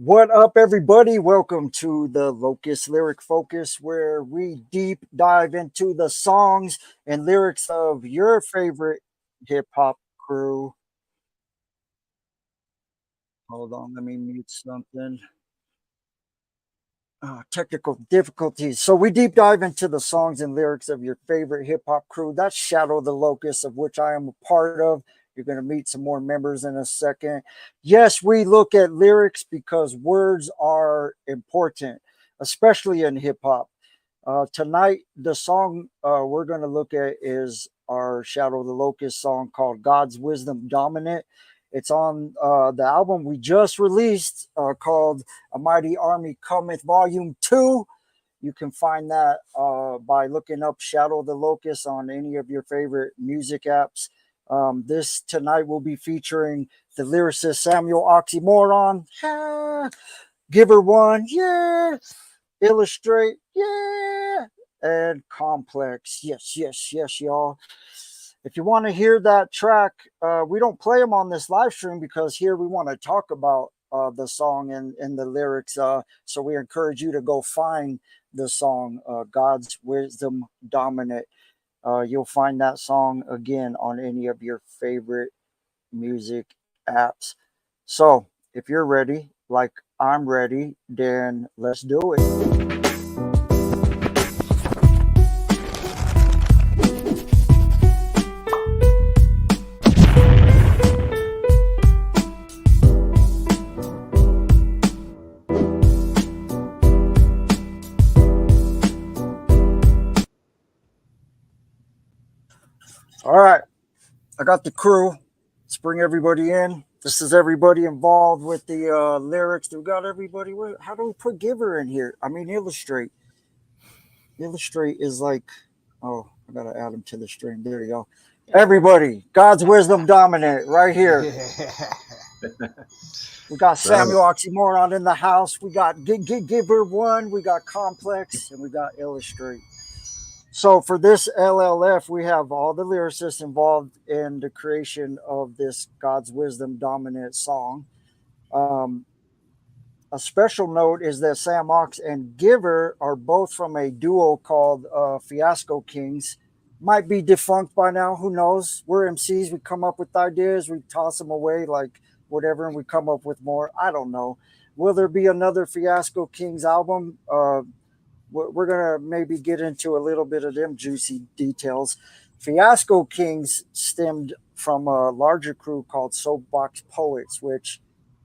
What up, everybody? Welcome to the Locust Lyric Focus, where we deep dive into the songs and lyrics of your favorite hip hop crew. Hold on, let me mute something. Technical difficulties. So we deep dive into the songs and lyrics of your favorite hip hop crew. That's Shadow the Locust, of which I am a part of. You're going to meet some more members in a second. Yes, we look at lyrics because words are important, especially in hip hop. Tonight, the song we're going to look at is our Shadow the Locust song called God's Wisdom Dominant. It's on the album we just released called A Mighty Army Cometh Volume 2. You can find that by looking up Shadow the Locust on any of your favorite music apps. This tonight will be featuring the lyricist Samuel Oxymoron. Giver One, yeah. Illustrate, yeah. And Complex, yes, yes, yes, y'all. If you want to hear that track, we don't play them on this live stream because here we want to talk about the song and the lyrics. So we encourage you to go find the song, God's Wisdom Dominant. You'll find that song again on any of your favorite music apps. So if you're ready, like I'm ready, then let's do it. All right, I got the crew. Let's bring everybody in. This is everybody involved with the lyrics. We got everybody. How do we put Giver in here? I mean, Illustrate. Illustrate is like, oh, I got to add him to the stream. There you go. Everybody, God's Wisdom Dominant right here. We got Samuel Oxymoron in the house. We got Giver One. We got Complex. And we got Illustrate. So for this LLF, we have all the lyricists involved in the creation of this God's Wisdom Dominant song. A special note is that Sam Ox and Giver are both from a duo called Fiasco Kings. Might be defunct by now. Who knows? We're MCs. We come up with ideas. We toss them away like whatever, and we come up with more. I don't know. Will there be another Fiasco Kings album? We're going to maybe get into a little bit of them juicy details. Fiasco Kings stemmed from a larger crew called Soapbox Poets, which,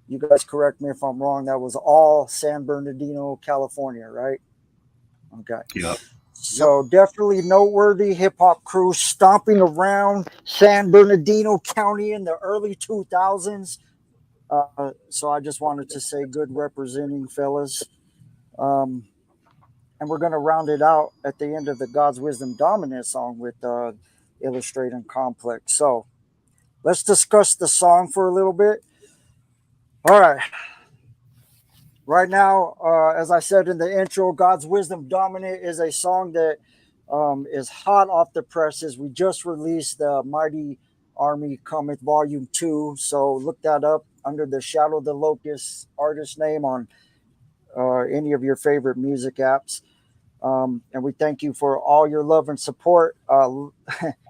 you guys correct me if I'm wrong, that was all San Bernardino, California, right? Okay. Yep. So definitely noteworthy hip hop crew stomping around San Bernardino County in the early 2000s. So I just wanted to say good representing, fellas. And we're going to round it out at the end of the God's Wisdom Dominant song with Illustrate and Complex. So let's discuss the song for a little bit. All right. Right now, as I said in the intro, God's Wisdom Dominant is a song that is hot off the presses. We just released the Mighty Army Cometh Volume 2. So look that up under the Shadow the Locust artist name on any of your favorite music apps. And we thank you for all your love and support.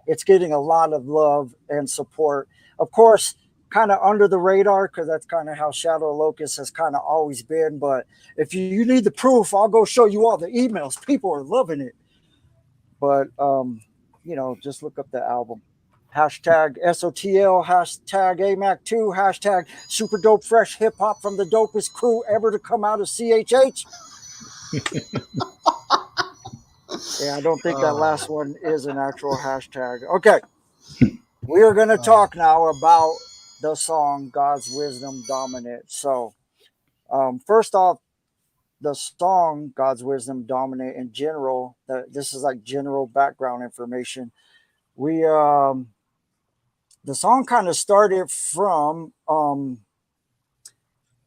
It's getting a lot of love and support. Of course, kind of under the radar because that's kind of how Shadow Locust has kind of always been. But if you need the proof, I'll go show you all the emails. People are loving it. But, just look up the album. Hashtag SOTL, hashtag AMAC2, hashtag super dope fresh hip hop from the dopest crew ever to come out of CHH. Yeah, I don't think that last one is an actual hashtag. Okay. We are going to talk now about the song God's Wisdom Dominant. So, first off, the song God's Wisdom Dominant in general, this is like general background information. The song kind of started from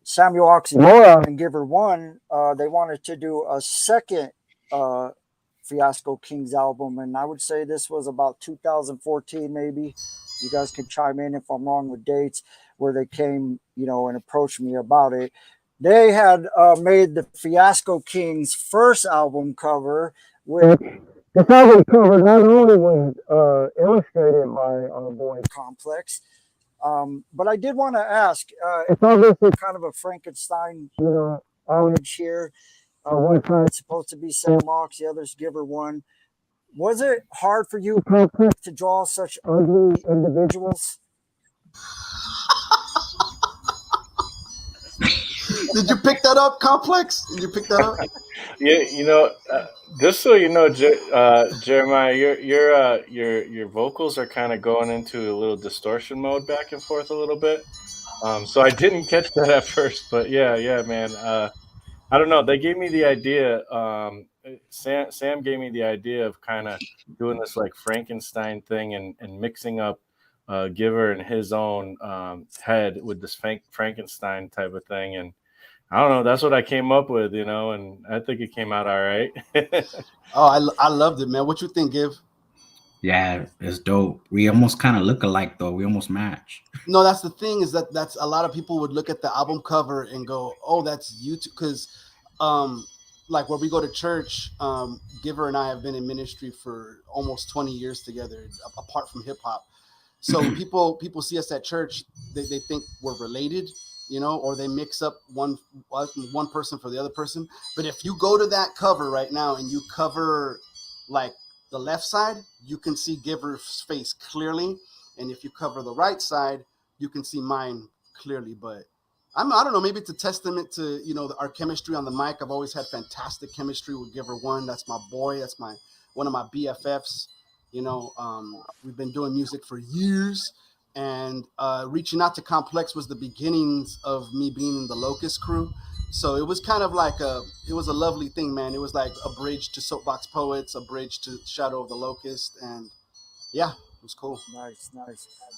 Samuel Oxymoron and Giver One. They wanted to do a second Fiasco Kings album, and I would say this was about 2014 maybe. You guys can chime in if I'm wrong with dates, where they came and approached me about it. They had made the Fiasco Kings first album cover, which this album cover not only was illustrated by our boy Complex, but I did want to ask, it's obviously kind of a Frankenstein, homage here. One side's supposed to be Sam Mox, the other's Giver One. Was it hard for you to draw such ugly individuals? Did you pick that up, Complex? Did you pick that up? Yeah, just so you know, Jeremiah, your vocals are kind of going into a little distortion mode back and forth a little bit. So I didn't catch that at first, but yeah, man. I don't know. They gave me the idea. Sam gave me the idea of kind of doing this like Frankenstein thing and mixing up Giver and his own head with this Frankenstein type of thing. And I don't know. That's what I came up with, and I think it came out all right. Oh, I loved it, man. What you think, Give? Yeah, it's dope. We almost kind of look alike, though. We almost match. No, that's the thing, is that's a lot of people would look at the album cover and go, "Oh, that's you," because, like where we go to church, Giver and I have been in ministry for almost 20 years together, apart from hip hop. So people see us at church, they think we're related, or they mix up one person for the other person. But if you go to that cover right now and you cover like the left side, you can see Giver's face clearly, and if you cover the right side, you can see mine clearly. But I don't know, maybe it's a testament to our chemistry on the mic. I've always had fantastic chemistry with Giver One. That's my boy. That's one of my BFFs. We've been doing music for years, and reaching out to Complex was the beginnings of me being in the Locust crew. So it was kind of like it was a lovely thing, man. It was like a bridge to Soapbox Poets, a bridge to Shadow of the Locust, and yeah, it was cool. Nice.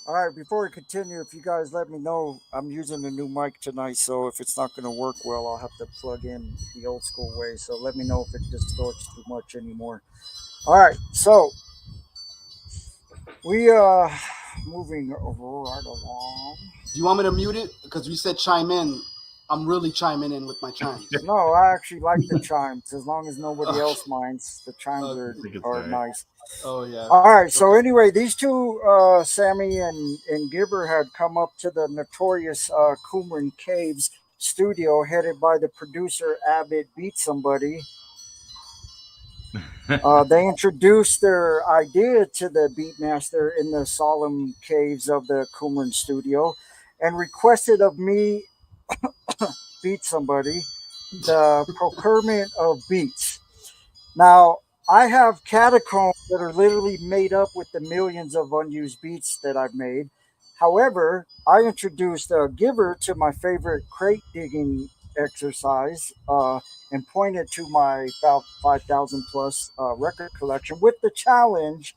All right, before we continue, if you guys let me know, I'm using a new mic tonight, so if it's not going to work well, I'll have to plug in the old school way. So let me know if it distorts too much anymore. All right, so we moving right along. Do you want me to mute it? Because you said chime in. I'm really chiming in with my chimes. No, I actually like the chimes. As long as nobody else minds, the chimes are nice. Oh, yeah. All right. So anyway, these two, Sammy and Giver, had come up to the notorious Qumran Caves studio, headed by the producer Abbott Beat Somebody. They introduced their idea to the Beatmaster in the solemn caves of the Qumran studio and requested of me, Beat Somebody, the procurement of beats. Now, I have catacombs that are literally made up with the millions of unused beats that I've made. However, I introduced a Giver to my favorite crate digging exercise and pointed to my about 5,000 plus record collection with the challenge: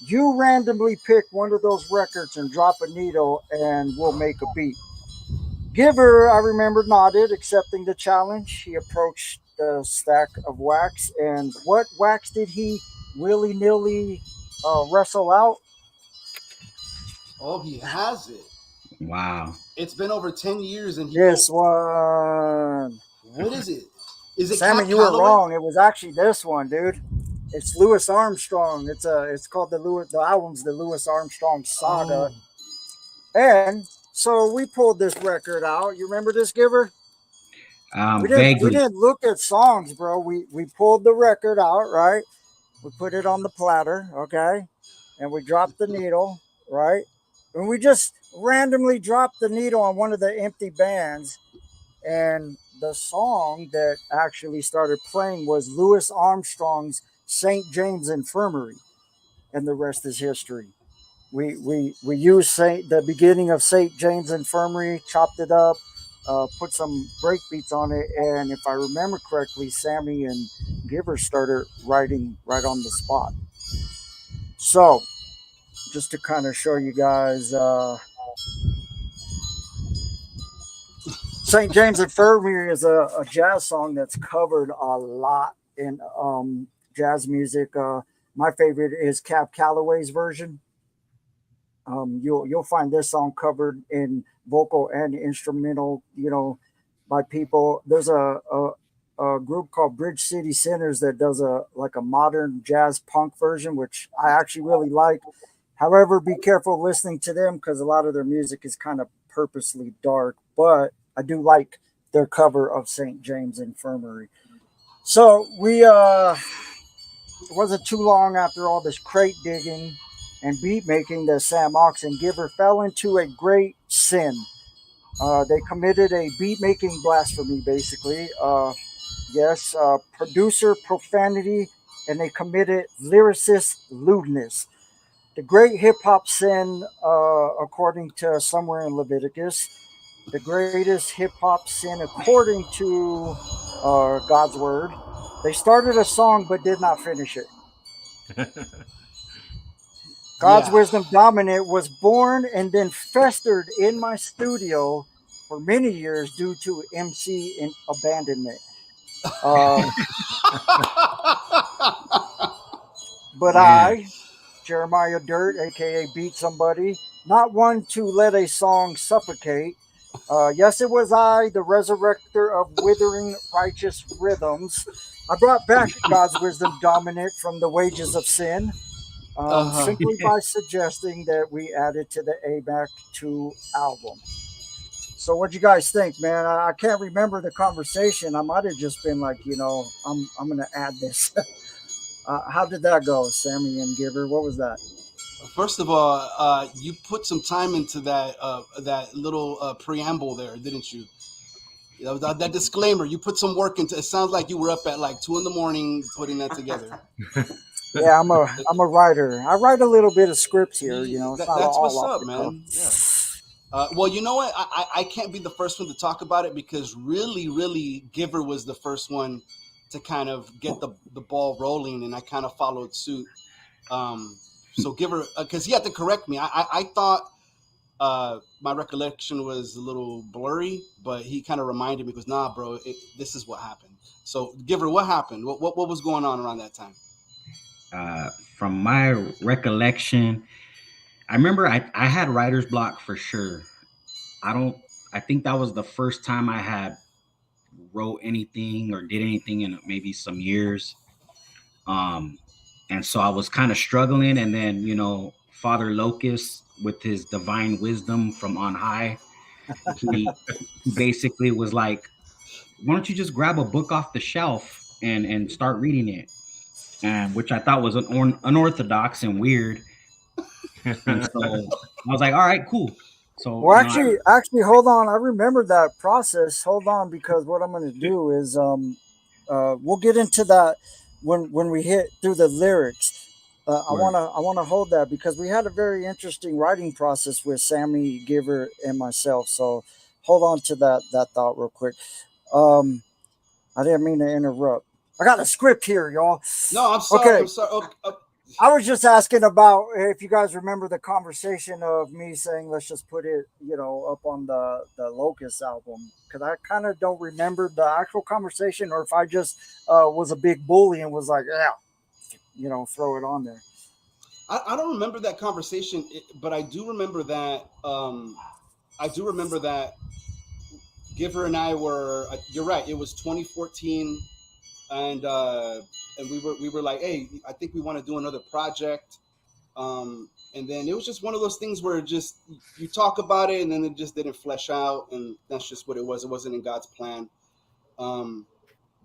you randomly pick one of those records and drop a needle, and we'll make a beat. Giver, I remember, nodded, accepting the challenge. He approached the stack of wax, and what wax did he willy nilly wrestle out? Oh, he has it. Wow. It's been over 10 years, and this one. What is it? Is it Sammy? You were wrong. It was actually this one, dude. It's Louis Armstrong. It's called the album's the Louis Armstrong Saga. Oh. And so we pulled this record out. You remember this, Giver? We didn't look at songs, bro. We pulled the record out, right? We put it on the platter, okay? And we dropped the needle, right? And we just randomly dropped the needle on one of the empty bands. And the song that actually started playing was Louis Armstrong's St. James Infirmary. And the rest is history. We used the beginning of St. James Infirmary, chopped it up, put some break beats on it, and if I remember correctly, Sammy and Giver started writing right on the spot. So, just to kind of show you guys, St. James Infirmary is a jazz song that's covered a lot in jazz music. My favorite is Cab Calloway's version. You'll find this song covered in vocal and instrumental, by people. There's a group called Bridge City Sinners that does a modern jazz punk version, which I actually really like. However, be careful listening to them because a lot of their music is kind of purposely dark, but I do like their cover of St. James Infirmary. So it wasn't too long after all this crate digging and beat making that Sam Ox and Giver fell into a great sin. They committed a beat making blasphemy, basically. Yes, producer profanity, and they committed lyricist lewdness. The great hip hop sin, according to somewhere in Leviticus, the greatest hip hop sin according to God's word. They started a song but did not finish it. God's Yeah. Wisdom Dominant was born and then festered in my studio for many years due to MC abandonment. But Man. I, Jeremiah Dirt, aka Beat Somebody, not one to let a song suffocate. Yes, it was I, the resurrector of withering righteous rhythms. I brought back God's Wisdom Dominant from the wages of sin. Simply by suggesting that we add it to the ABAC 2 album. So what you guys think, man? I can't remember the conversation. I might have just been like, I'm gonna add this. How did that go, Sammy and Giver? What was that? First of all, you put some time into that little preamble there, didn't you? That disclaimer, you put some work into. It sounds like you were up at like 2 a.m. putting that together. Yeah, I'm a writer. I write a little bit of scripts here. It's not That's all what's off up, the man. cuff. Yeah. Well, you know what? I can't be the first one to talk about it because really, Giver was the first one to kind of get the ball rolling, and I kind of followed suit. So Giver, because he had to correct me. I thought my recollection was a little blurry, but he kind of reminded me, because nah, bro, this is what happened. So Giver, what happened? What was going on around that time? From my recollection, I remember I had writer's block for sure. I think that was the first time I had wrote anything or did anything in maybe some years. And so I was kind of struggling, and then Father Locust, with his divine wisdom from on high, he basically was like, why don't you just grab a book off the shelf and start reading it? And which I thought was unorthodox and weird. And so I was like, all right, cool. So Well, actually, hold on. I remember that process. Hold on, because what I'm going to do is we'll get into that when we hit through the lyrics. I wanna hold that because we had a very interesting writing process with Sammy, Giver, and myself. So hold on to that thought real quick. I didn't mean to interrupt. I got a script here, y'all. No, I'm sorry. Okay. I'm sorry. I was just asking about if you guys remember the conversation of me saying, let's just put it, up on the Locust album. Because I kind of don't remember the actual conversation, or if I just was a big bully and was like, yeah, throw it on there. I don't remember that conversation, but I do remember that. Giver and I were. You're right. It was 2014, and we were like, hey, I think we want to do another project. And then it was just one of those things where just you talk about it, and then it just didn't flesh out, and that's just what it was. It wasn't in God's plan.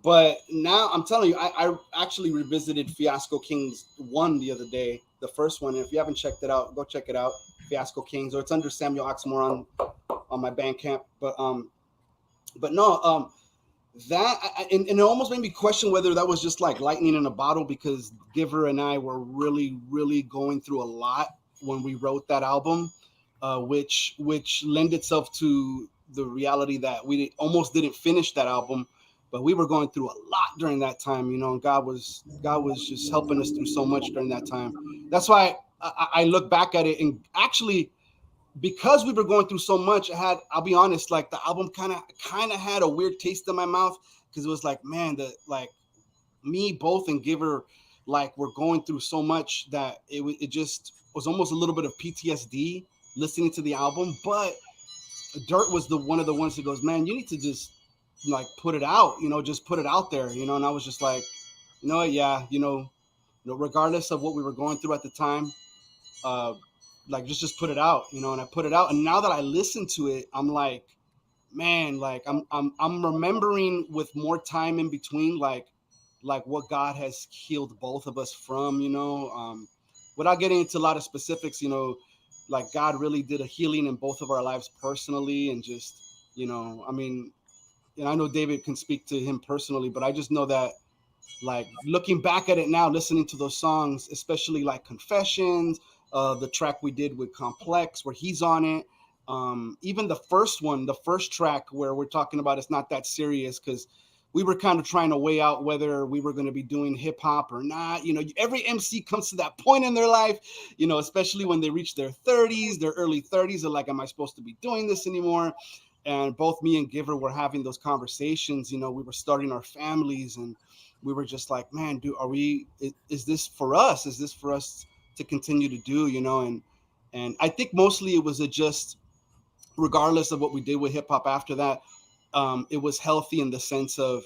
But now I'm telling you, I actually revisited Fiasco Kings 1 the other day, the first one. And if you haven't checked it out, go check it out, Fiasco Kings, or it's under Samuel Oxmoron on my Bandcamp. But no, that and it almost made me question whether that was just like lightning in a bottle, because Giver and I were really going through a lot when we wrote that album, which lend itself to the reality that we almost didn't finish that album. But we were going through a lot during that time, and God was just helping us through so much during that time. That's why I look back at it, and actually, because we were going through so much, I'll be honest, like the album kind of had a weird taste in my mouth, because it was like, man, me both and Giver, like, we're going through so much that it just was almost a little bit of PTSD listening to the album. But Dirt was one of the ones that goes, man, you need to just like put it out, just put it out there, and I was just like, you know what, yeah, regardless of what we were going through at the time, like just put it out, and I put it out. And now that I listen to it, I'm like, man, like I'm remembering with more time in between, like what God has healed both of us from, without getting into a lot of specifics, like God really did a healing in both of our lives personally. And just, I mean, I know David can speak to him personally, but I just know that, like, looking back at it now, listening to those songs, especially like Confessions, the track we did with Complex where he's on it, even the first track where we're talking about It's Not That Serious, because we were kind of trying to weigh out whether we were going to be doing hip hop or not. Every MC comes to that point in their life, especially when they reach their 30s, their early 30s. They're like, am I supposed to be doing this anymore? And both me and Giver were having those conversations. We were starting our families, and we were just like, man, is this for us? Is this for us to continue to do, and I think mostly it was just, regardless of what we did with hip hop after that, it was healthy in the sense of,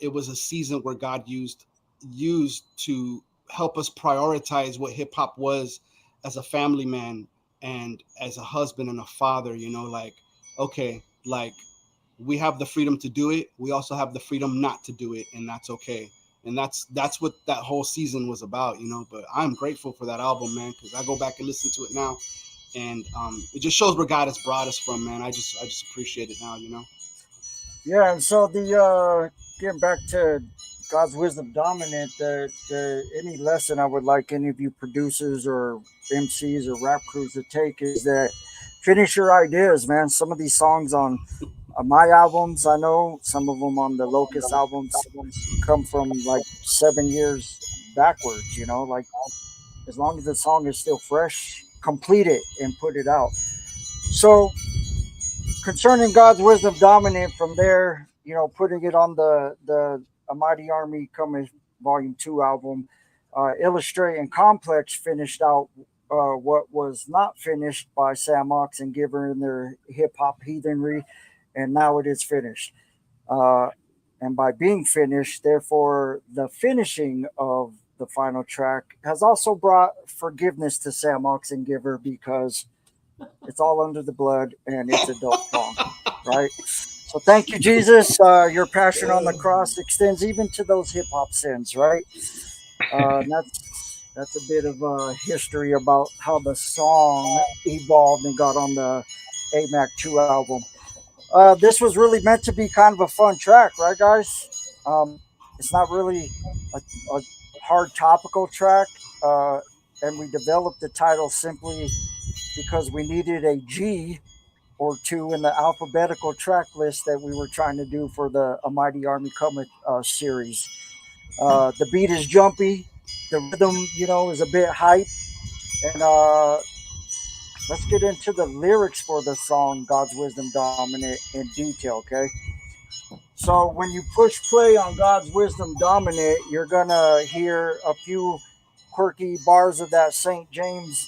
it was a season where God used to help us prioritize what hip hop was as a family man and as a husband and a father, like, okay, like, we have the freedom to do it. We also have the freedom not to do it, and that's okay. And that's what that whole season was about, But I'm grateful for that album, man, because I go back and listen to it now, and it just shows where God has brought us from, man. I just appreciate it now, Yeah, and so getting back to God's wisdom dominant, any lesson I would like any of you producers or MCs or rap crews to take is that finish your ideas, man. Some of these songs on my albums, I know some of them on the Locust albums come from like 7 years backwards. Like, as long as the song is still fresh, complete it and put it out. So concerning God's wisdom dominant, from there, putting it on the A Mighty Army Cometh Volume 2 album, Illustrate and Complex finished out what was not finished by Sam Ox and Giver in their hip hop heathenry, and now it is finished. And by being finished, therefore, the finishing of the final track has also brought forgiveness to Sam Ox and Giver, because it's all under the blood and it's adult long, right? So thank you, Jesus. Your passion on the cross extends even to those hip hop sins, right? And that's a bit of history about how the song evolved and got on the AMAC 2 album. This was really meant to be kind of a fun track, right, guys? It's not really a hard topical track, and we developed the title simply because we needed a G or two in the alphabetical track list that we were trying to do for the A Mighty Army Cometh series. The beat is jumpy, the rhythm, is a bit hype, and let's get into the lyrics for the song God's Wisdom Dominant in detail, okay? So when you push play on God's Wisdom Dominant, you're gonna hear a few quirky bars of that St. James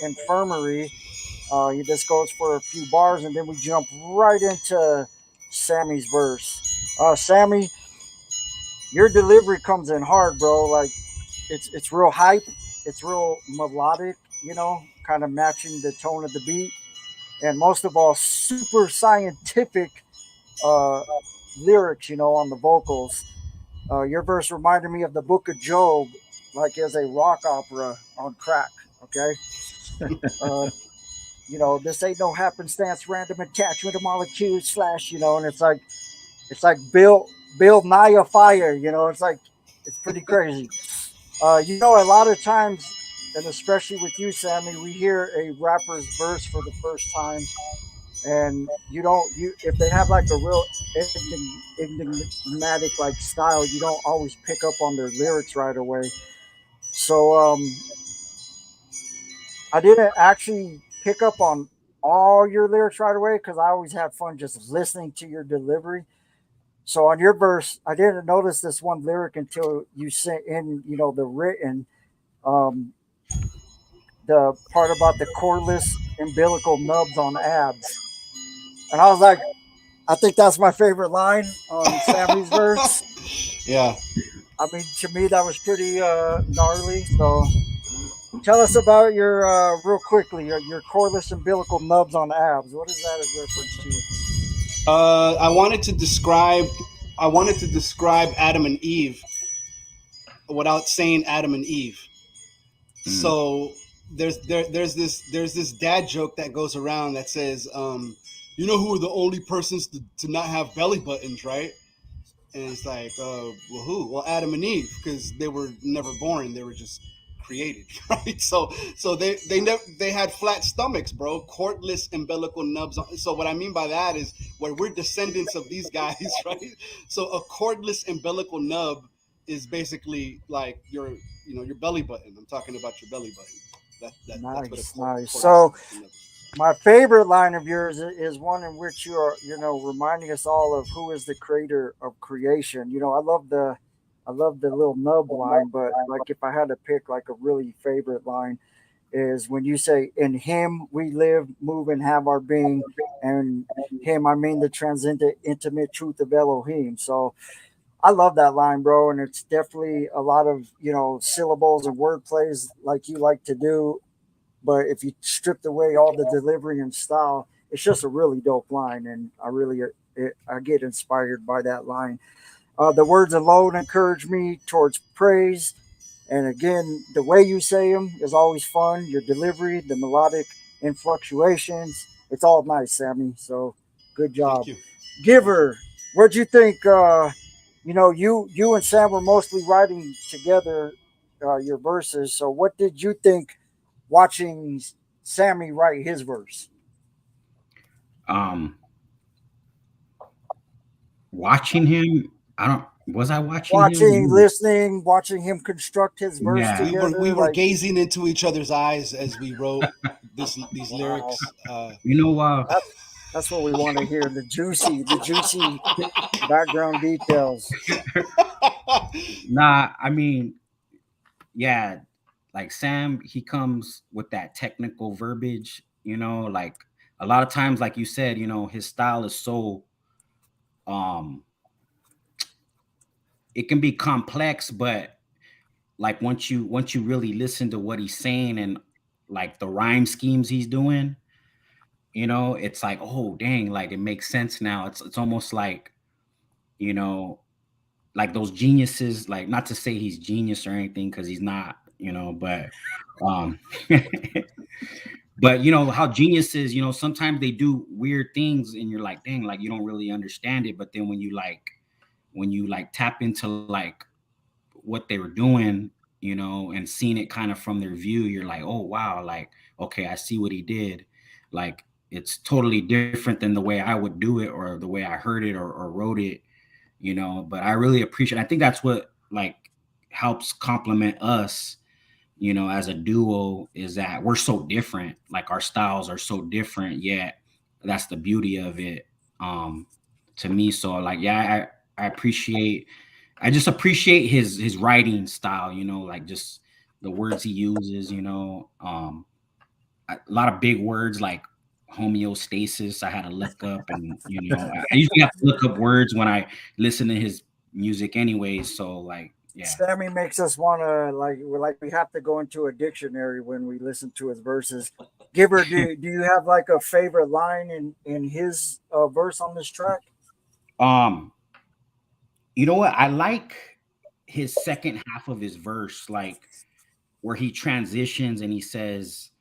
infirmary. This goes for a few bars, and then we jump right into Sammy's verse. Sammy, your delivery comes in hard, bro. Like, it's real hype, it's real melodic, kind of matching the tone of the beat, and most of all, super scientific lyrics, on the vocals. Your verse reminded me of the Book of Job, like as a rock opera on crack. Okay. This ain't no happenstance, random attachment of molecules slash, and it's like Bill Nye fire, it's pretty crazy. A lot of times, and especially with you, Sammy, we hear a rapper's verse for the first time, and if they have like a real enigmatic like style, you don't always pick up on their lyrics right away. So I didn't actually pick up on all your lyrics right away because I always had fun just listening to your delivery. So on your verse, I didn't notice this one lyric until you sent in, the written, the part about the cordless umbilical nubs on abs. And I was like, I think that's my favorite line on Sammy's verse. Yeah. I mean, to me, that was pretty gnarly. So tell us about your, real quickly, your cordless umbilical nubs on abs. What is that a reference to? I wanted to describe. I wanted to describe Adam and Eve without saying Adam and Eve. Mm. So there's this dad joke that goes around that says, you know who are the only persons to not have belly buttons, right? And it's like, well, who? Well, Adam and Eve, because they were never born; they were just created, right? So they had flat stomachs, bro. Cordless umbilical nubs. So what I mean by that is, where we're descendants of these guys, right? So a cordless umbilical nub is basically like your belly button. I'm talking about your belly button. That's what a Nice, nice. cordless So umbilical nub is. my favorite line of yours is one in which you are, reminding us all of who is the creator of creation. I love the little nub line, but like if I had to pick like a really favorite line is when you say, "In Him we live, move, and have our being," and Him I mean the transcendent, intimate truth of Elohim. So I love that line, bro, and it's definitely a lot of syllables and word plays like you like to do, but if you stripped away all the delivery and style, it's just a really dope line, and I get inspired by that line. The words alone encourage me towards praise, and again, the way you say them is always fun. Your delivery, the melodic influctuations, it's all nice, Sammy. So good Thank job. you, thank you. Giver, what'd you think? You and Sam were mostly writing together your verses. So what did you think watching Sammy write his verse? Um, watching him, I don't. Was I watching Watching, him? listening, watching him construct his verse Yeah. We together. were Like, gazing into each other's eyes as we wrote these wow, lyrics. You know, that's that's what we want to hear. The juicy background details. nah. I mean, yeah, like Sam, he comes with that technical verbiage. Like a lot of times, like you said, his style is so um, it can be complex, but like once you really listen to what he's saying and like the rhyme schemes he's doing, it's like, oh dang, like it makes sense now. It's almost you know like those geniuses, like not to say he's genius or anything because he's not, but um but how geniuses, sometimes they do weird things and you're like, dang, like you don't really understand it, but then when you tap into like what they were doing, and seeing it kind of from their view, you're like, oh wow, like okay, I see what he did. Like it's totally different than the way I would do it or the way I heard it or wrote it, but I really appreciate, I think that's what like helps complement us, as a duo, is that we're so different. Like our styles are so different, yet that's the beauty of it, um, to me. So like, yeah, I just appreciate his writing style, like just the words he uses, a lot of big words like homeostasis. I had to look up, and I usually have to look up words when I listen to his music anyways. So like, yeah. Sammy makes us want to we have to go into a dictionary when we listen to his verses. Giver, do you have like a favorite line in his verse on this track? Um, you know what? I like his second half of his verse, like where he transitions and he says,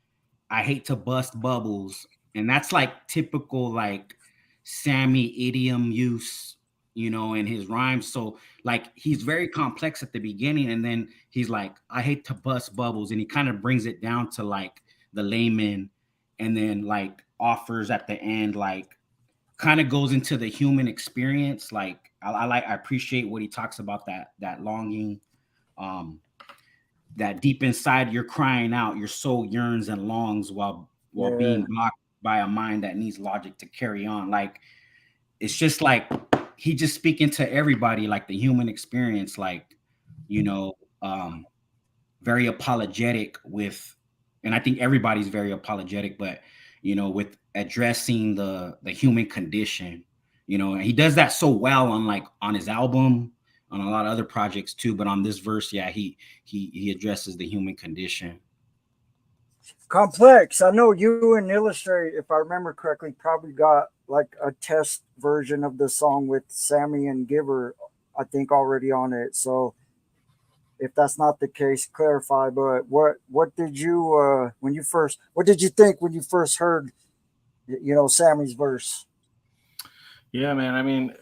I hate to bust bubbles. And that's like typical like Sammy idiom use, in his rhymes. So like he's very complex at the beginning and then he's like, I hate to bust bubbles. And he kind of brings it down to like the layman and then like offers at the end, like kind of goes into the human experience. Like I appreciate what he talks about, that longing, um, that deep inside you're crying out, your soul yearns and longs while Yeah, being blocked by a mind that needs logic to carry on. Like it's just like he just speaking to everybody, like the human experience, like you know, um, very apologetic with, and I think everybody's very apologetic, but with addressing the human condition, you know, and he does that so well on like on his album, on a lot of other projects too. But on this verse, yeah, he addresses the human condition. Complex. I know you and Illustrate, if I remember correctly, probably got like a test version of the song with Sammy and Giver, I think, already on it. So if that's not the case, clarify. But what did you what did you think when you first heard, you know, Sammy's verse? Yeah, man. I mean,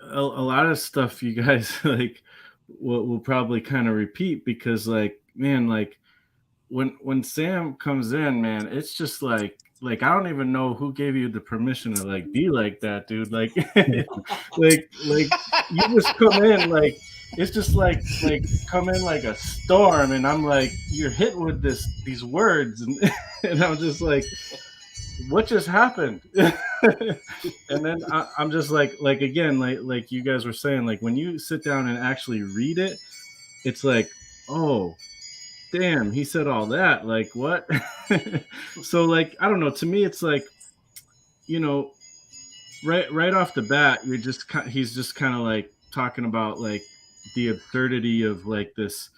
a lot of stuff you guys like will probably kind of repeat because, like, man, like when Sam comes in, man, it's just like I don't even know who gave you the permission to like be like that, dude. Like, like you just come in like it's just like come in like a storm, and I'm like you're hit with these words, and and I'm just like, what just happened? And then I'm just like again, like you guys were saying, like when you sit down and actually read it, it's like, oh damn, he said all that, like what? So like I don't know, to me it's like, you know, right off the bat he's just kind of like talking about like the absurdity of like this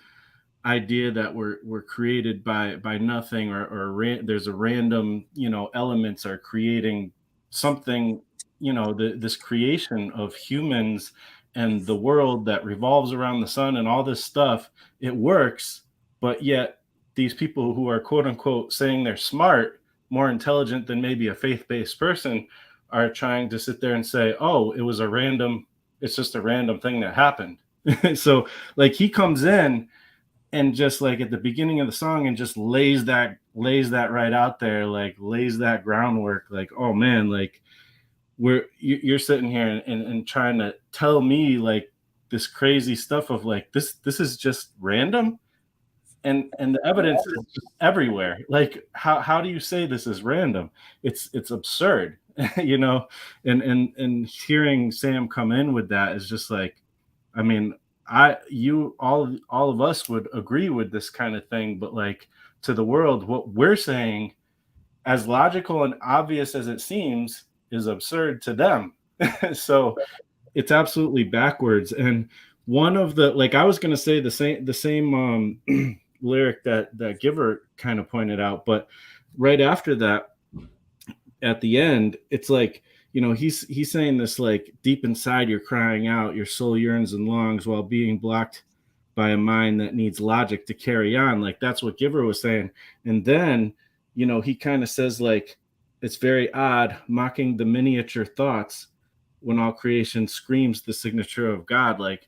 idea that we're created by nothing, or there's a random, you know, elements are creating something, you know, this creation of humans and the world that revolves around the sun and all this stuff, it works, but yet these people who are quote unquote saying they're smart, more intelligent than maybe a faith-based person, are trying to sit there and say, oh, it's just a random thing that happened. So like he comes in and just like at the beginning of the song and just lays that right out there, like lays that groundwork, like, oh man, like you're sitting here and trying to tell me like this crazy stuff of like this is just random, and the evidence is just everywhere. Like how do you say this is random? It's absurd. You know, and hearing Sam come in with that is just like, I mean, all of us would agree with this kind of thing, but like to the world, what we're saying, as logical and obvious as it seems, is absurd to them. So it's absolutely backwards. And one of the, like I was going to say the same lyric that Giver kind of pointed out, but right after that, at the end, it's like, you know, he's saying this, like, deep inside you're crying out, your soul yearns and longs while being blocked by a mind that needs logic to carry on. Like that's what Giver was saying. And then, you know, he kind of says like, it's very odd, mocking the miniature thoughts when all creation screams the signature of God. Like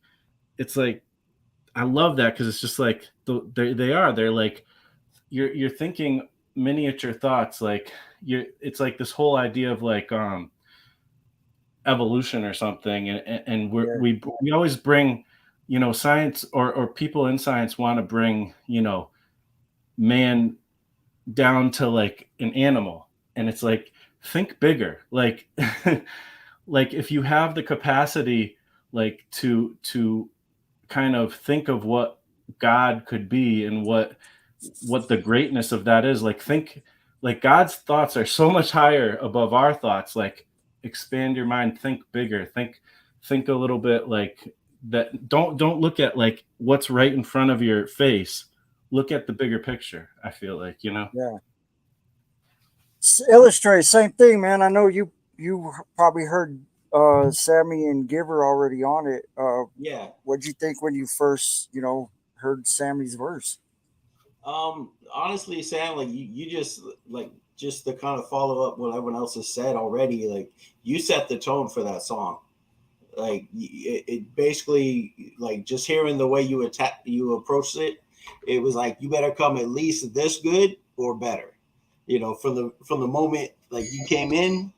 it's like, I love that, because it's just like they're like, you're thinking miniature thoughts, like it's like this whole idea of like evolution or something, and we always bring, you know, science or people in science want to bring, you know, man down to like an animal, and it's like, think bigger, like like if you have the capacity like to kind of think of what God could be and what the greatness of that is, like think, like God's thoughts are so much higher above our thoughts, like expand your mind, think bigger, think a little bit like that. Don't look at like what's right in front of your face, look at the bigger picture. I feel like, you know. Yeah. Illustrate, same thing, man. I know you probably heard Sammy and Giver already on it. Yeah. What'd you think when you first, you know, heard Sammy's verse? Honestly, Sam, like you just like, just to kind of follow up what everyone else has said already, like you set the tone for that song. Like it basically, like just hearing the way you approached it, it was like you better come at least this good or better. You know, from the moment like you came in,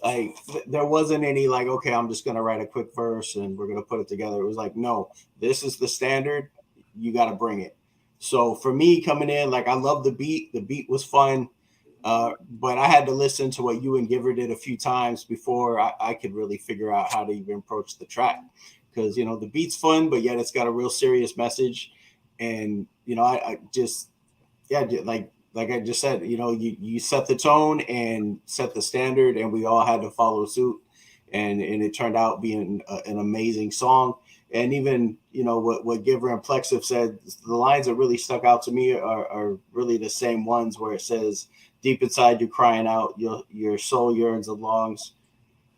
like there wasn't any like, okay, I'm just gonna write a quick verse and we're gonna put it together. It was like, no, this is the standard. You got to bring it. So for me coming in, like I love the beat. The beat was fun, but I had to listen to what you and Giver did a few times before I could really figure out how to even approach the track. Because, you know, the beat's fun, but yet it's got a real serious message. And, you know, I just, yeah, like I just said, you know, you set the tone and set the standard, and we all had to follow suit. and it turned out being an amazing song. And even, you know, what Giver and Plex have said, the lines that really stuck out to me are really the same ones where it says, deep inside you crying out, your soul yearns and longs,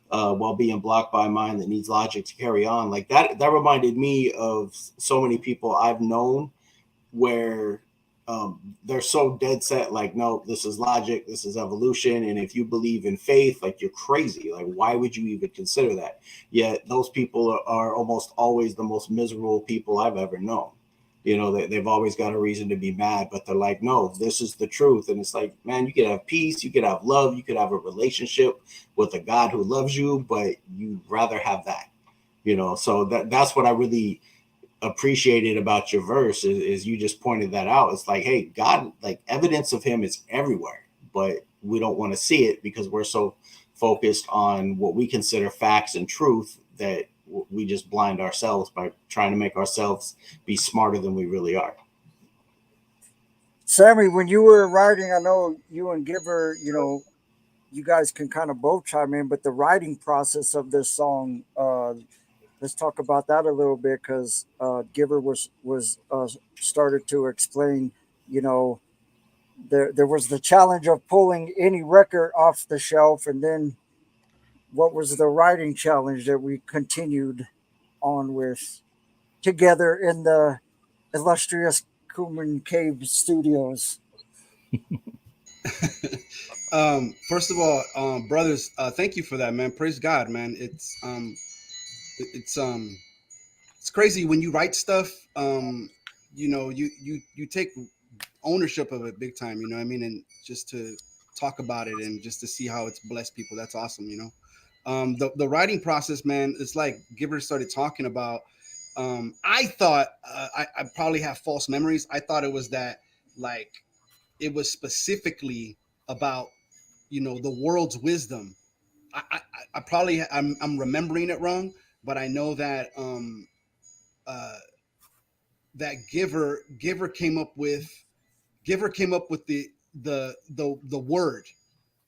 while being blocked by a mind that needs logic to carry on. Like that reminded me of so many people I've known where they're so dead set, like, no, this is logic, this is evolution, and if you believe in faith, like, you're crazy. Like, why would you even consider that? Yet those people are almost always the most miserable people I've ever known. You know, they've always got a reason to be mad, but they're like, no, this is the truth. And it's like, man, you could have peace, you could have love, you could have a relationship with a God who loves you, but you'd rather have that, you know. So that's what I really appreciated about your verse is you just pointed that out. It's like, hey, God, like, evidence of him is everywhere, but we don't want to see it because we're so focused on what we consider facts and truth that we just blind ourselves by trying to make ourselves be smarter than we really are. Sammy, when you were writing, I know you and Giver, you know, you guys can kind of both chime in, but the writing process of this song, let's talk about that a little bit, because Giver was started to explain, you know, there was the challenge of pulling any record off the shelf, and then what was the writing challenge that we continued on with together in the illustrious Kuman Cave Studios. First of all, brothers, thank you for that, man. Praise God, man. It's crazy when you write stuff. You know, you take ownership of it big time. You know what I mean? And just to talk about it and just to see how it's blessed people, that's awesome. You know, the writing process, man. It's like Giver started talking about. I thought I probably have false memories. I thought it was that, like, it was specifically about, you know, the world's wisdom. I probably I'm remembering it wrong, but I know that uh, that Giver came up with the word,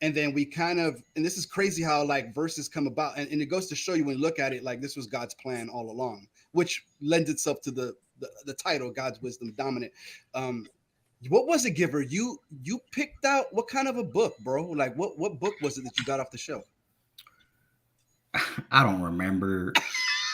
and then we kind of, and this is crazy how, like, verses come about, and it goes to show you when you look at it, like, this was God's plan all along, which lends itself to the title, God's Wisdom Dominant. What was it, Giver? You picked out what kind of a book, bro? Like, what book was it that you got off the shelf? I don't remember.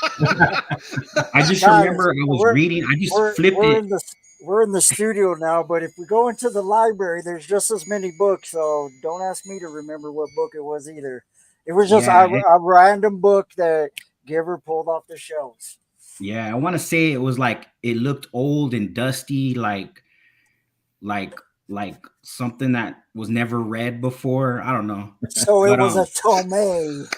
I just remember I was reading. I just flipped it. We're in the studio now, but if we go into the library, there's just as many books. So don't ask me to remember what book it was either. It was just a random book that Giver pulled off the shelves. Yeah, I want to say it was like, it looked old and dusty, like something that was never read before. I don't know. So it was a tome.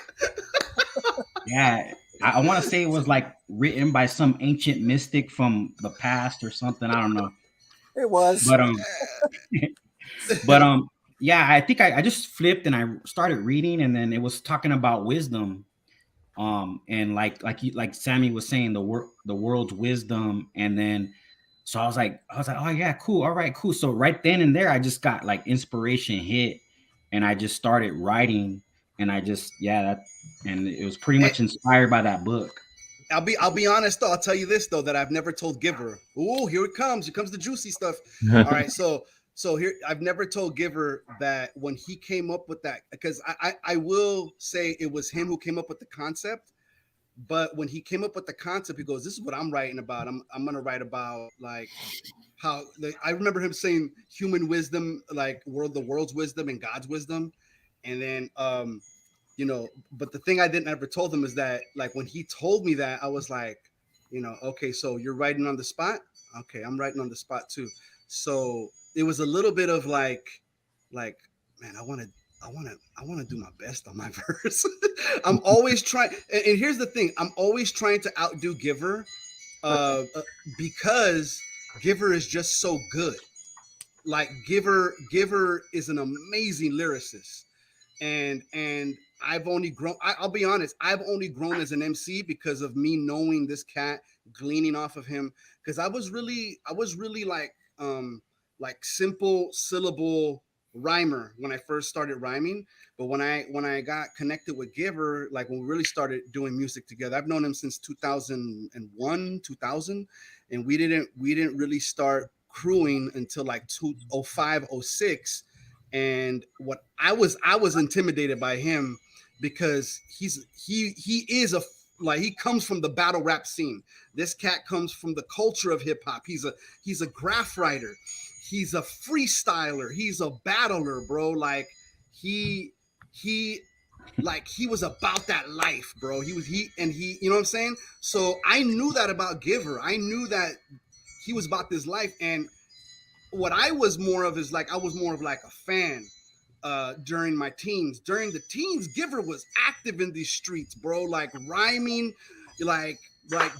Yeah, I want to say it was like written by some ancient mystic from the past or something. I don't know. It was. But yeah, I think I just flipped and I started reading, and then it was talking about wisdom. And like Sammy was saying, the world's wisdom, and then so I was like, oh yeah, cool, all right, cool. So right then and there, I just got, like, inspiration hit, and I just started writing, and I just and it was pretty much inspired by that book. I'll be honest though. I'll tell you this though, that I've never told Giver. Oh, here it comes. Here comes the juicy stuff. All right, so here, I've never told Giver that when he came up with that, because I will say it was him who came up with the concept. But when he came up with the concept, he goes, "This is what I'm writing about. I'm gonna write about, like, how I remember him saying human wisdom, like the world's wisdom and God's wisdom." And then you know, but the thing I didn't ever told him is that, like, when he told me that, I was like, you know, okay, so you're writing on the spot? Okay, I'm writing on the spot too. So it was a little bit of like, man, I want to do my best on my verse. I'm always trying, and here's the thing, I'm always trying to outdo Giver, because Giver is just so good. Like, Giver is an amazing lyricist, and I've only grown. I'll be honest, I've only grown as an MC because of me knowing this cat, gleaning off of him. Because I was really like simple syllable rhymer when I first started rhyming. But when I got connected with Giver, like when we really started doing music together, I've known him since 2001, 2000, and we didn't really start crewing until like 2005, 06. And what I was intimidated by him because he is a like he comes from the battle rap scene. This cat comes from the culture of hip hop. He's a graph writer. He's a freestyler. He's a battler, bro. Like he like he was about that life, bro. He you know what I'm saying? So I knew that about Giver. I knew that he was about this life. And what I was more of is like I was more of like a fan during my teens. During the teens, Giver was active in these streets, bro, like rhyming, like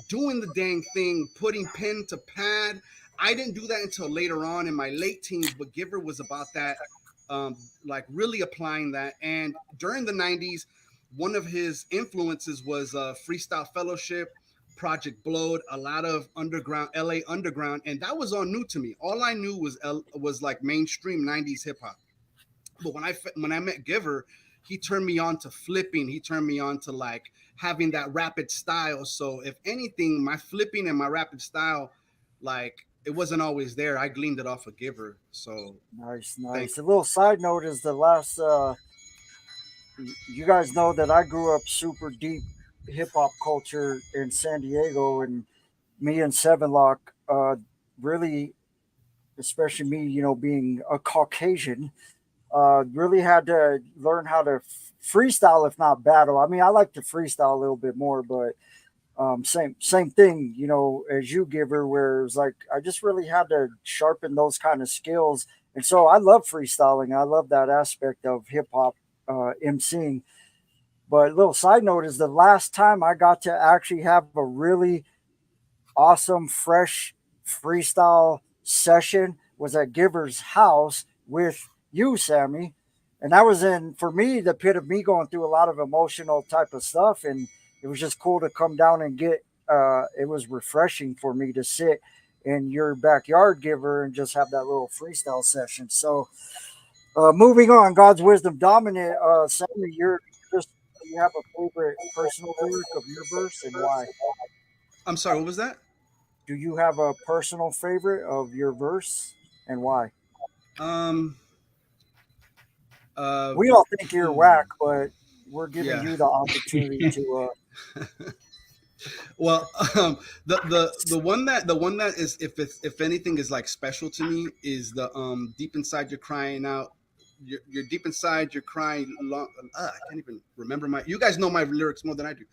doing the dang thing, putting pen to pad. I didn't do that until later on in my late teens, but Giver was about that, like really applying that. And during the 90s, one of his influences was Freestyle Fellowship, Project Blowed, a lot of underground, LA underground, and that was all new to me. All I knew was like mainstream 90s hip hop. But when I met Giver, he turned me on to flipping. He turned me on to like having that rapid style. So if anything, my flipping and my rapid style, like it wasn't always there. I gleaned it off of Giver. So Nice, nice. A little side note is the last. You guys know that I grew up super deep hip hop culture in San Diego, and me and Seven Lock, really, especially me, being a Caucasian, really had to learn how to freestyle, if not battle. I mean, I like to freestyle a little bit more, but same thing, as you, Giver, where it was like I just really had to sharpen those kind of skills, and so I love freestyling. I love that aspect of hip hop, emceeing. But a little side note is the last time I got to actually have a really awesome, fresh freestyle session was at Giver's house with you, Sammy. And that was for me, the pit of me going through a lot of emotional type of stuff. And it was just cool to come down and it was refreshing for me to sit in your backyard, Giver, and just have that little freestyle session. So, moving on, God's Wisdom Dominant. Sammy, you have a favorite personal lyric of your verse, and why? I'm sorry, what was that? Do you have a personal favorite of your verse, and why? Um We all think you're whack, but we're giving yeah. you the opportunity to. Well, the one that is if anything is like special to me is the deep inside you're crying out. You're deep inside. You're crying. I can't even remember you guys know my lyrics more than I do.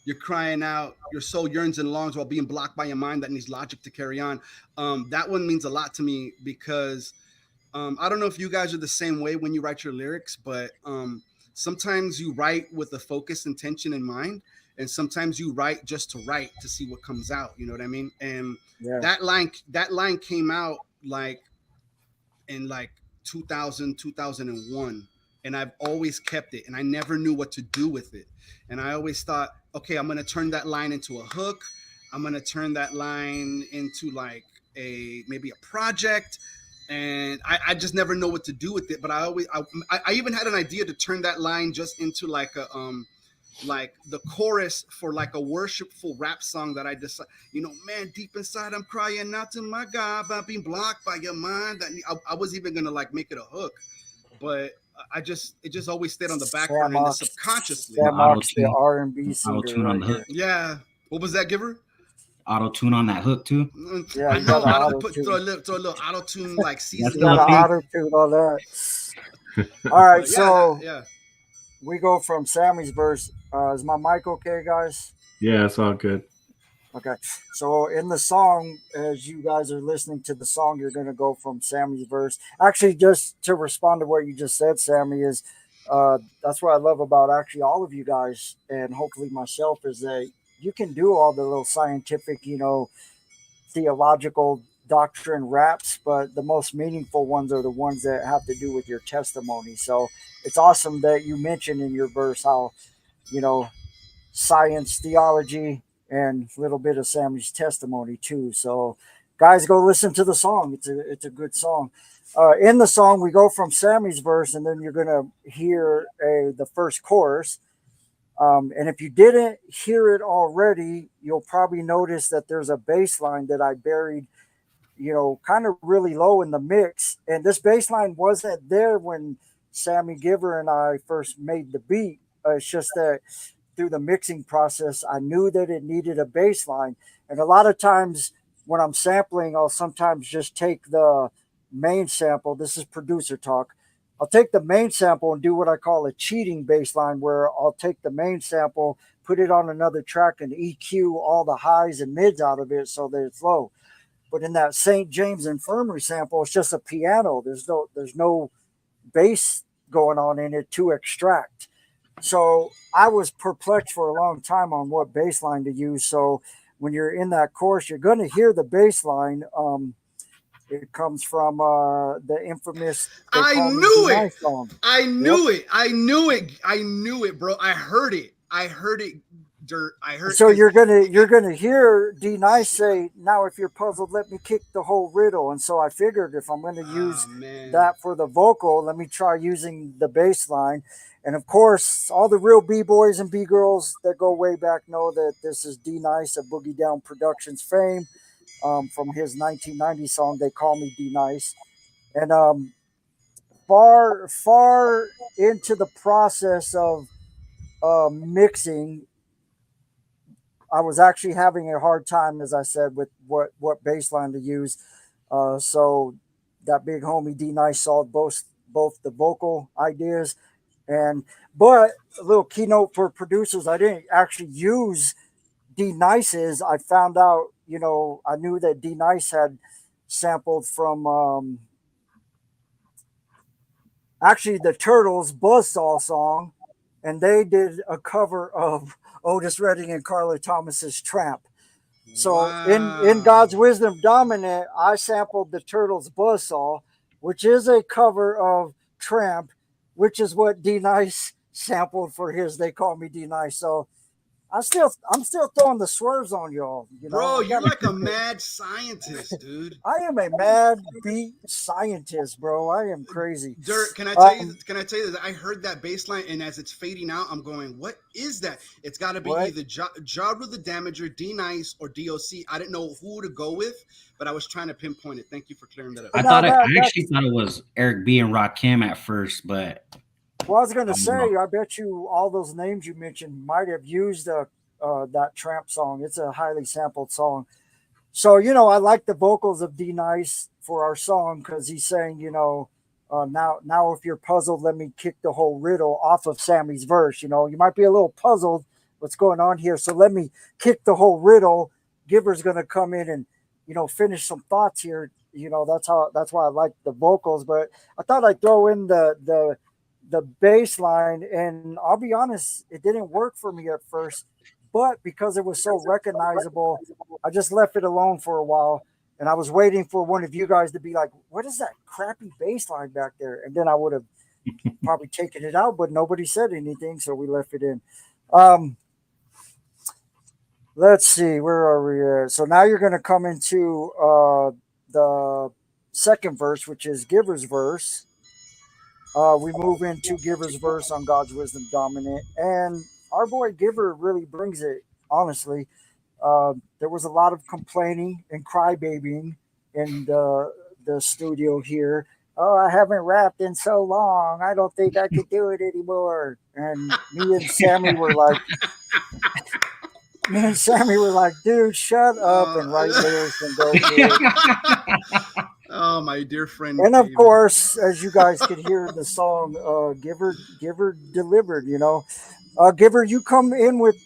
You're crying out. Your soul yearns and longs while being blocked by your mind that needs logic to carry on. That one means a lot to me because I don't know if you guys are the same way when you write your lyrics, but sometimes you write with a focused intention in mind, and sometimes you write just to write to see what comes out. You know what I mean? And Yeah. that line came out like in like 2000, 2001, and I've always kept it, and I never knew what to do with it. And I always thought, okay, I'm gonna turn that line into a hook. I'm gonna turn that line into like maybe a project. And I just never know what to do with it. But I even had an idea to turn that line just into like a like the chorus for like a worshipful rap song that I decided, man, deep inside I'm crying out to my God about being blocked by your mind. I was even gonna like make it a hook, but it just always stayed on the back burner and subconsciously. Sam Ox, the R&B singer. Auto-tune on the hook. Yeah. What was that, Giver? Auto-tune on that hook too. Yeah, I know. Throw a little auto-tune like season. Auto-tune on that. All right, yeah, so yeah. We go from Sammy's verse. Is my mic okay, guys? Yeah, it's all good. Okay. So in the song, as you guys are listening to the song, you're going to go from Sammy's verse. Actually, just to respond to what you just said, Sammy, is that's what I love about actually all of you guys, and hopefully myself, is that you can do all the little scientific, theological doctrine raps, but the most meaningful ones are the ones that have to do with your testimony. So it's awesome that you mentioned in your verse how, science, theology, and a little bit of Sammy's testimony too. So guys, go listen to the song. It's a good song. In the song, we go from Sammy's verse, and then you're going to hear the first chorus. And if you didn't hear it already, you'll probably notice that there's a bass line that I buried, kind of really low in the mix. And this bass line wasn't there when Sammy Giver and I first made the beat. It's just that through the mixing process, I knew that it needed a bass line. And a lot of times when I'm sampling, I'll sometimes just take the main sample. This is producer talk. I'll take the main sample and do what I call a cheating bass line, where I'll take the main sample, put it on another track, and EQ all the highs and mids out of it so that it's low. But in that St. James Infirmary sample, it's just a piano. There's no bass going on in it to extract. So I was perplexed for a long time on what bass line to use. So when you're in that chorus, you're going to hear the bass line. It comes from the infamous I knew it. Song. I knew it. I knew it. I knew it, bro. I heard it. Dirt. I heard. So you're gonna hear D Nice say, "Now if you're puzzled, let me kick the whole riddle." And so I figured if I'm going to use that for the vocal, let me try using the bass line. And of course, all the real B-boys and B-girls that go way back know that this is D Nice of Boogie Down Productions fame, from his 1990 song "They Call Me D Nice." And far into the process of mixing, I was actually having a hard time, as I said, with what bass line to use. So that big homie D Nice solved both the vocal ideas, but a little keynote for producers: I didn't actually use D Nice's. I found out, I knew that D Nice had sampled from actually the Turtles' Buzzsaw song, and they did a cover of Otis Redding and Carla Thomas's Tramp. So in God's Wisdom Dominant, I sampled the Turtles' Buzzsaw, which is a cover of Tramp, which is what D Nice sampled for his They Call Me D Nice. So I'm still throwing the swerves on y'all. Bro, you're like a mad scientist, dude. I am a mad beat scientist, bro. I am crazy. Dirt, can I tell you? Can I tell you that I heard that bass line, and as it's fading out, I'm going, "What is that?" It's got to be either Ja Rule the Damager, D Nice, or DOC. I didn't know who to go with, but I was trying to pinpoint it. Thank you for clearing that up. I actually thought it was Eric B and Rakim at first, but. Well, I was going to say, I bet you all those names you mentioned might have used that Tramp song. It's a highly sampled song. So, I like the vocals of D Nice for our song because he's saying, now if you're puzzled, let me kick the whole riddle off of Sammy's verse. You might be a little puzzled what's going on here. So let me kick the whole riddle. Giver's going to come in and, finish some thoughts here. That's why I like the vocals. But I thought I'd throw in the bass line, and I'll be honest, it didn't work for me at first, but because it was so recognizable, I just left it alone for a while, and I was waiting for one of you guys to be like, "What is that crappy bass line back there?" And then I would have probably taken it out, but nobody said anything, so we left it in. Let's see, where are we at? So now you're going to come into the second verse, which is Giver's verse. We move into Giver's verse on God's Wisdom Dominant, and our boy Giver really brings it, honestly. There was a lot of complaining and crybabying in the studio here. "Oh, I haven't rapped in so long. I don't think I could do it anymore." And me and Sammy were like, "Dude, shut up and write lyrics and go through it." Oh, my dear friend. And of course, as you guys could hear in the song, Giver delivered, Giver, you come in with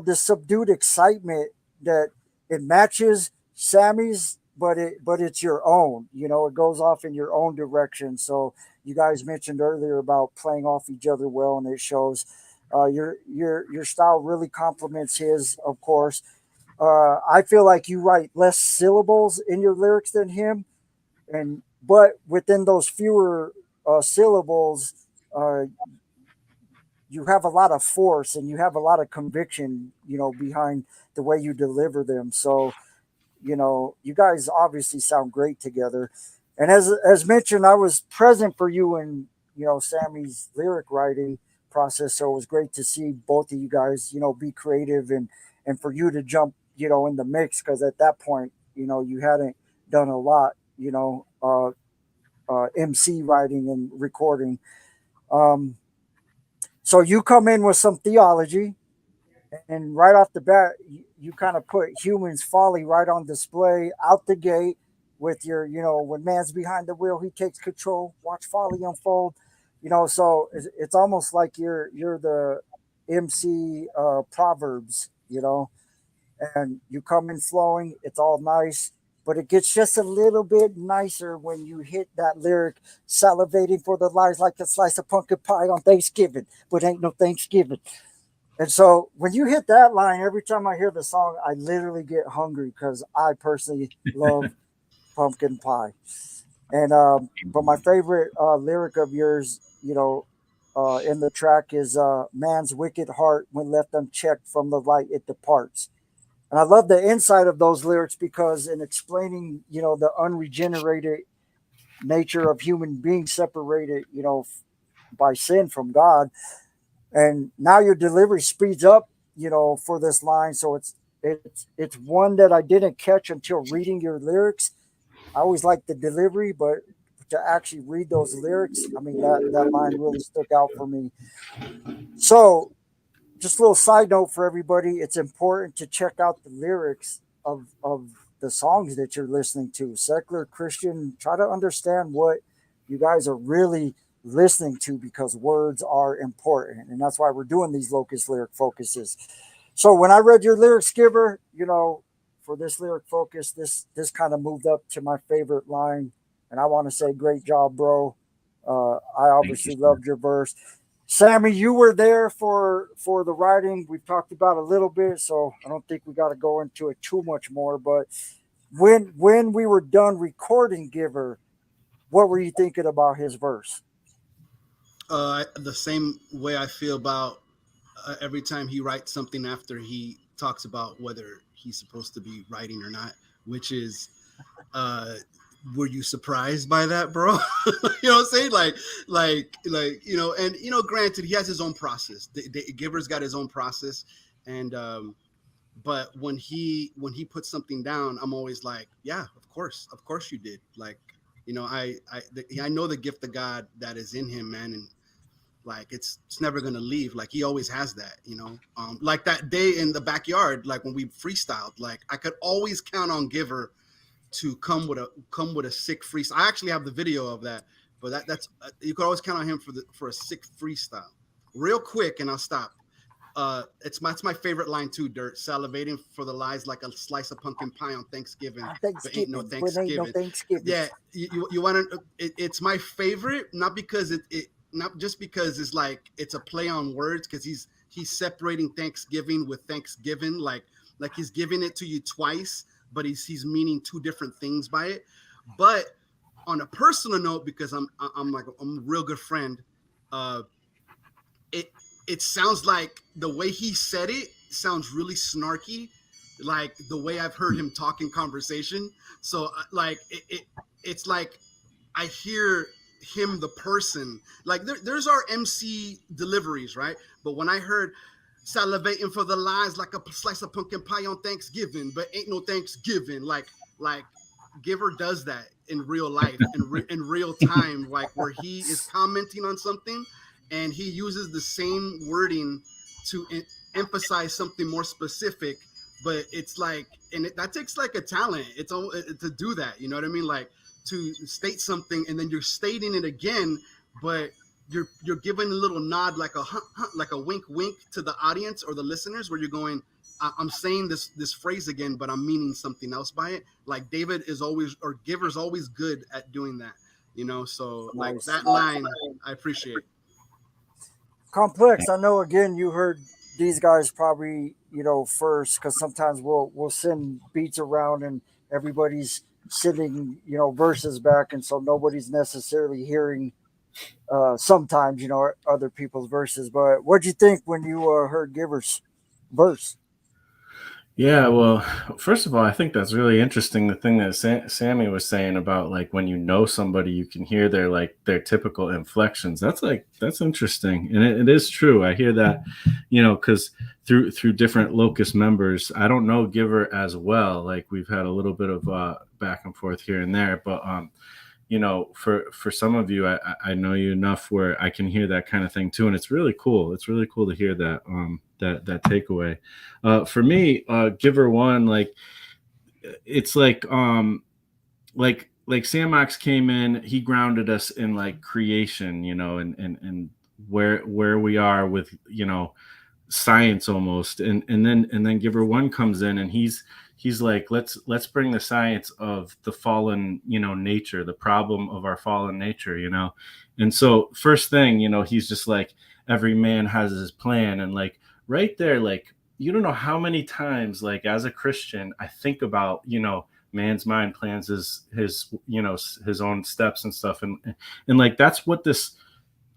this subdued excitement that it matches Sammy's, but it's your own, it goes off in your own direction. So you guys mentioned earlier about playing off each other well, and it shows. Your style really complements his, of course. I feel like you write less syllables in your lyrics than him, but within those fewer syllables, you have a lot of force and you have a lot of conviction, behind the way you deliver them. So, you guys obviously sound great together. And as mentioned, I was present for you in, Sammy's lyric writing process. So it was great to see both of you guys, be creative and for you to jump, in the mix, because at that point, you hadn't done a lot, MC writing and recording. Um, so you come in with some theology, and right off the bat, you kind of put humans' folly right on display out the gate with your, when man's behind the wheel, he takes control. Watch folly unfold. So it's almost like you're the MC Proverbs, and you come in flowing. It's all nice, but it gets just a little bit nicer when you hit that lyric, salivating for the lies like a slice of pumpkin pie on Thanksgiving, but ain't no Thanksgiving. And so when you hit that line, every time I hear the song, I literally get hungry because I personally love pumpkin pie. And but my favorite lyric of yours, in the track is "Man's wicked heart, when left unchecked from the light, it departs." And I love the inside of those lyrics because in explaining, the unregenerated nature of human beings separated, by sin from God, and now your delivery speeds up, for this line. So it's one that I didn't catch until reading your lyrics. I always like the delivery, but to actually read those lyrics, I mean that line really stuck out for me. So just a little side note for everybody, it's important to check out the lyrics of the songs that you're listening to. Secular Christian, try to understand what you guys are really listening to, because words are important, and that's why we're doing these Locust lyric focuses. So when I read your lyrics, Giver, for this lyric focus, this kind of moved up to my favorite line, and I want to say great job, bro. I obviously loved your verse. Sammy, you were there for the writing. We've talked about a little bit, so I don't think we got to go into it too much more. But when we were done recording Giver, what were you thinking about his verse? The same way I feel about every time he writes something after he talks about whether he's supposed to be writing or not, which is, were you surprised by that, bro? You know what I'm saying? Like, and granted, he has his own process. The Giver's got his own process, and but when he puts something down, I'm always like, yeah, of course you did. Like, I know the gift of God that is in him, man, and like it's never gonna leave. Like he always has that, like that day in the backyard, like when we freestyled, like I could always count on Giver to come with a sick freestyle. I actually have the video of that, but that's you could always count on him for a sick freestyle. Real quick, and I'll stop. It's my favorite line too, Dirt. Salivating for the lies like a slice of pumpkin pie on Thanksgiving, but ain't no Thanksgiving. Yeah, you want to? It's my favorite, not because it not just because it's like it's a play on words, because he's separating Thanksgiving with Thanksgiving, like he's giving it to you twice, but he's meaning two different things by it. But on a personal note, because I'm a real good friend, it sounds like the way he said it sounds really snarky, like the way I've heard him talk in conversation. So like it's like I hear him, the person, like there's our MC deliveries, right? But when I heard salivating for the lies like a slice of pumpkin pie on Thanksgiving, but ain't no Thanksgiving, like Giver does that in real life, in real time, like where he is commenting on something and he uses the same wording to emphasize something more specific, but it's like, and that takes like a talent. It's to do that, you know what I mean? Like to state something and then you're stating it again, but you're giving a little nod, like a wink to the audience or the listeners, where you're going, I'm saying this phrase again, but I'm meaning something else by it. Like David is always, or Giver's always good at doing that, so like that line I appreciate. Complex. I know again you heard these guys probably, first, because sometimes we'll send beats around and everybody's sending, verses back, and so nobody's necessarily hearing sometimes, other people's verses. But what'd you think when you heard Giver's verse? Yeah, well, first of all, I think that's really interesting. The thing that Sammy was saying about like when you know somebody, you can hear their like their typical inflections. That's interesting, and it is true. I hear that, because through different Locust members, I don't know Giver as well. Like we've had a little bit of back and forth here and there, but for some of you, I know you enough where I can hear that kind of thing too, and it's really cool. It's really cool to hear that that takeaway. For me, Giver One, like it's like Sam Ox came in, he grounded us in like creation, and where we are with science almost, and then Giver One comes in and he's like, let's bring the science of the fallen nature, the problem of our fallen nature, and so first thing, he's just like, every man has his plan, and like right there, like you don't know how many times, like as a Christian, I think about man's mind plans his own steps and stuff, and like that's what this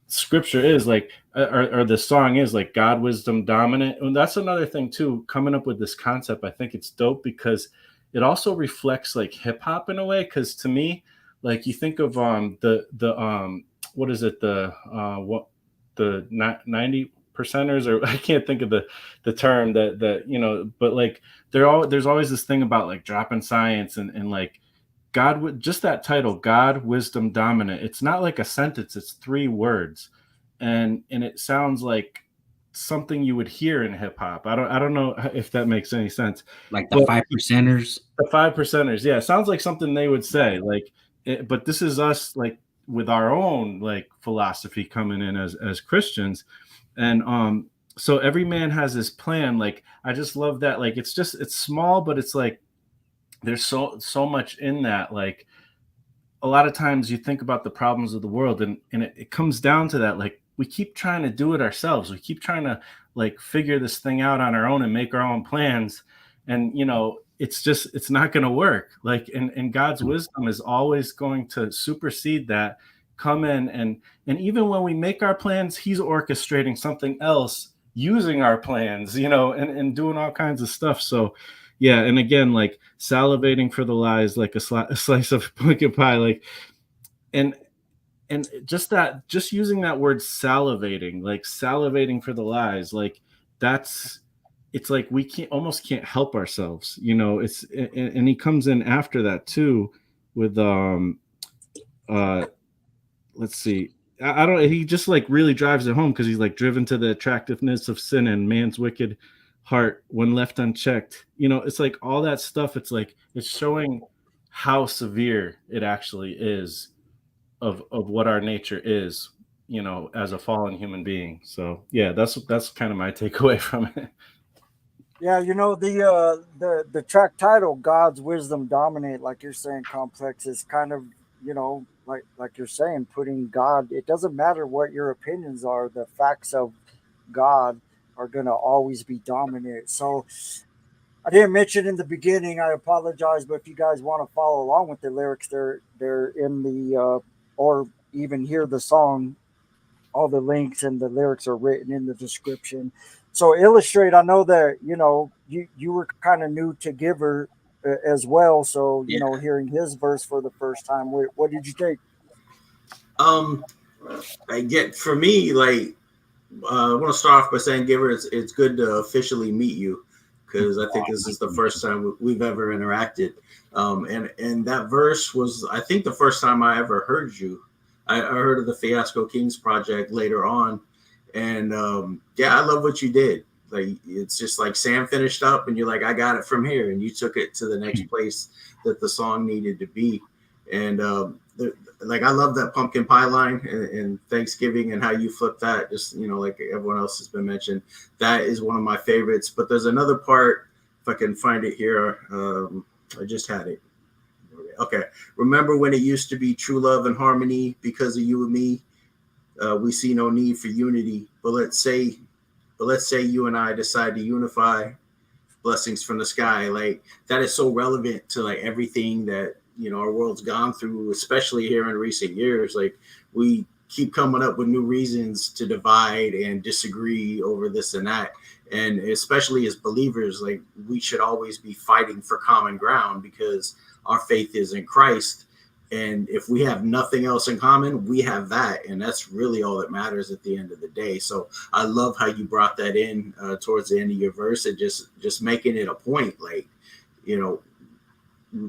scripture is like, or the song is like, God wisdom dominant. And that's another thing too, coming up with this concept. I think it's dope because it also reflects like hip hop in a way, because to me, like you think of the what is it, the 90 percenters, or I can't think of the term that but like there's always this thing about like dropping science and like God, just that title, God, wisdom, dominant. It's not like a sentence; it's 3 words, and it sounds like something you would hear in hip hop. I don't know if that makes any sense. Like the 5%ers. The 5%ers, yeah, it sounds like something they would say. Like, but this is us like with our own like philosophy coming in as Christians, and so every man has his plan. Like, I just love that. Like, it's small, but it's like there's so much in that. Like a lot of times you think about the problems of the world, and it comes down to that. Like we keep trying to do it ourselves. We keep trying to like figure this thing out on our own and make our own plans. And it's not going to work. Like, and God's wisdom is always going to supersede that, come in, and even when we make our plans, he's orchestrating something else using our plans, and doing all kinds of stuff. So yeah, and again, like salivating for the lies, like a slice of pumpkin pie, like, and just using that word salivating, like salivating for the lies, like it's like we almost can't help ourselves, it's, and he comes in after that too with let's see, I don't, he just like really drives it home, because he's like driven to the attractiveness of sin and man's wicked heart when left unchecked. It's like all that stuff. It's like it's showing how severe it actually is of what our nature is, as a fallen human being. So yeah, that's kind of my takeaway from it. Yeah, the track title, God's Wisdom Dominate, like you're saying, Complex, is kind of, like you're saying, putting God, it doesn't matter what your opinions are, the facts of God are going to always be dominant. So I didn't mention in the beginning, I apologize, but if you guys want to follow along with the lyrics, they're in the or even hear the song, all the links and the lyrics are written in the description. So Illustrate, I know that you were kind of new to Giver as well, so hearing his verse for the first time, what did you think? I get, for me, like, I want to start off by saying, Giver, it's good to officially meet you, because I think this is the first time we've ever interacted. And that verse was, I think, the first time I ever heard you. I heard of the Fiasco Kings project later on, and I love what you did. Like, it's just like Sam finished up, and you're like, I got it from here, and you took it to the next place that the song needed to be. And like, I love that pumpkin pie line and Thanksgiving and how you flip that. Just like everyone else has been mentioned, that is one of my favorites. But there's another part, if I can find it here. I just had it. Okay. Remember when it used to be true love and harmony because of you and me? We see no need for unity, but let's say you and I decide to unify. Blessings from the sky. Like, that is so relevant to like everything that our world's gone through, especially here in recent years. Like, we keep coming up with new reasons to divide and disagree over this and that. And especially as believers, like, we should always be fighting for common ground, because our faith is in Christ. And if we have nothing else in common, we have that. And that's really all that matters at the end of the day. So I love how you brought that in towards the end of your verse, and just making it a point. Like, you know,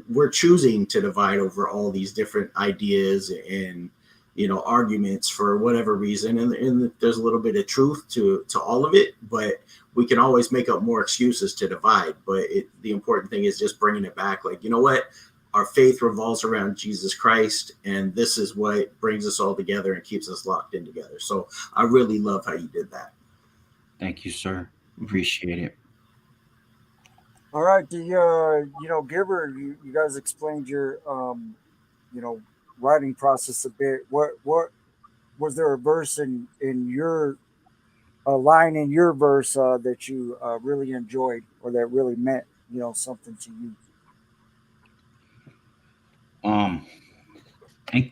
we're choosing to divide over all these different ideas and, you know, arguments for whatever reason. And there's a little bit of truth to all of it, but we can always make up more excuses to divide. But the important thing is just bringing it back. Like, you know what? Our faith revolves around Jesus Christ, and this is what brings us all together and keeps us locked in together. So I really love how you did that. Thank you, sir. Appreciate it. All right, you know, Giver, you guys explained your you know, writing process a bit. What was there a verse in your a line in your verse that you really enjoyed, or that really meant, you know, something to you?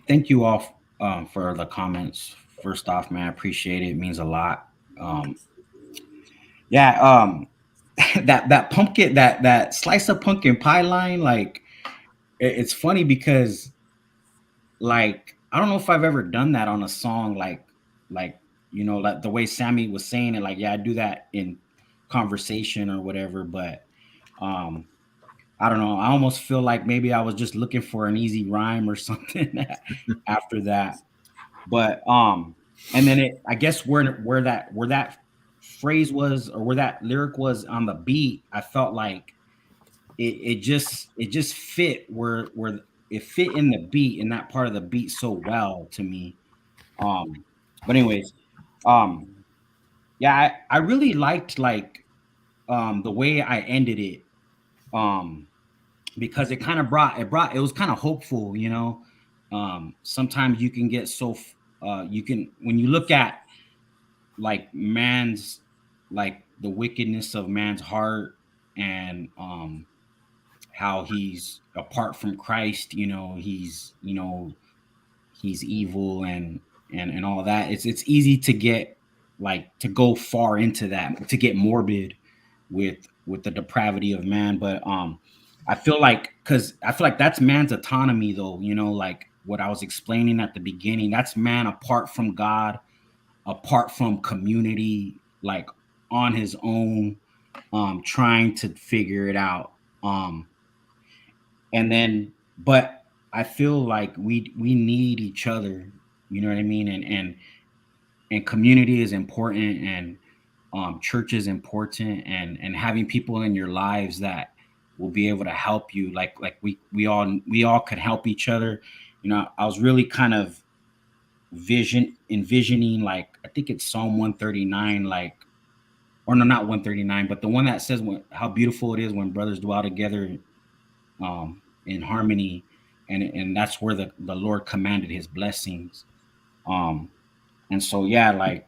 Thank you all for the comments. First off, man, I appreciate it. It means a lot. Yeah, that pumpkin, that slice of pumpkin pie line, like, it's funny because, like, I don't know if I've ever done that on a song, like, you know, like the way Sammy was saying it, like, yeah, I do that in conversation or whatever, but I don't know. I almost feel like maybe I was just looking for an easy rhyme or something after that. But and then I guess where that phrase was, or where that lyric was on the beat, I felt like it just fit where it fit in the beat, in that part of the beat so well to me. But anyways, yeah, I really liked, like, the way I ended it. Because it kind of it was kind of hopeful, you know. Sometimes you can get so you can, when you look at, like, man's, like, the wickedness of man's heart, and how he's apart from Christ, you know, he's evil, and all that. It's easy to get, like, to go far into that, to get morbid with the depravity of man. But I feel like, that's man's autonomy, though, you know, like what I was explaining at the beginning. That's man apart from God, apart from community, like, on his own, trying to figure it out. And then, but I feel like we need each other, you know what I mean? And community is important, and church is important, and having people in your lives that will be able to help you, like we all could help each other. You know, I was really kind of envisioning, like, I think it's Psalm 139, like, or no, not 139, but the one that says, how beautiful it is when brothers dwell together in harmony, and that's where the Lord commanded his blessings. And so, yeah, like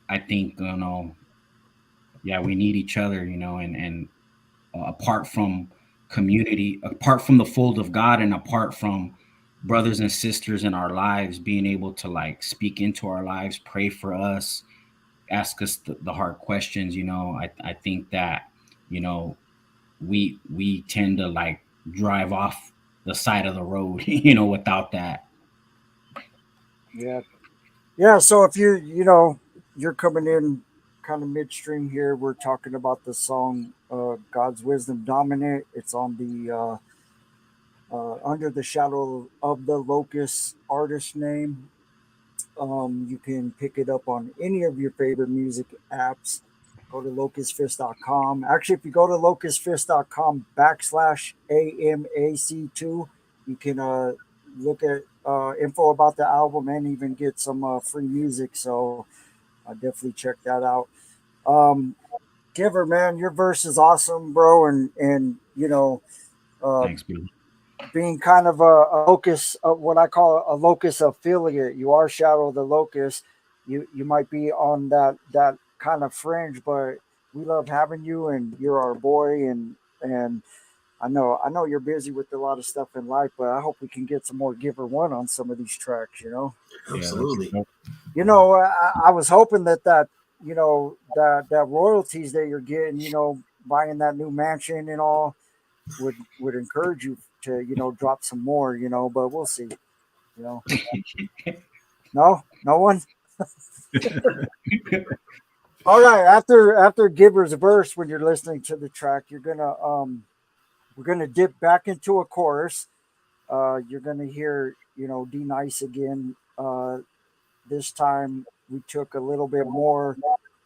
I think, you know, yeah, we need each other, you know, and apart from community, apart from the fold of God, and apart from brothers and sisters in our lives being able to, like, speak into our lives, pray for us, ask us the hard questions, you know, I think that, you know, we tend to, like, drive off the side of the road, you know, without that. Yeah, so if you know, you're coming in kind of midstream here, we're talking about the song God's Wisdom Dominant. It's on the Under the Shadow of the Locust artist name. You can pick it up on any of your favorite music apps. Go to locustfist.com. Actually, if you go to locustfist.com /AMAC2, you can look at info about the album, and even get some free music. So definitely check that out. Giver, man, your verse is awesome, bro. And you know, Thanks, Bill. being kind of a locus, what I call a locus affiliate. You are Shadow of the Locust. You might be on that kind of fringe, but we love having you, and you're our boy. And I know you're busy with a lot of stuff in life, but I hope we can get some more Giver One on some of these tracks. Absolutely. I was hoping that that royalties that you're getting, buying that new mansion and all, would encourage you to drop some more, but we'll see. No one. All right, after Giver's verse, when you're listening to the track, we're gonna dip back into a chorus. You're gonna hear D Nice again. This time we took a little bit more.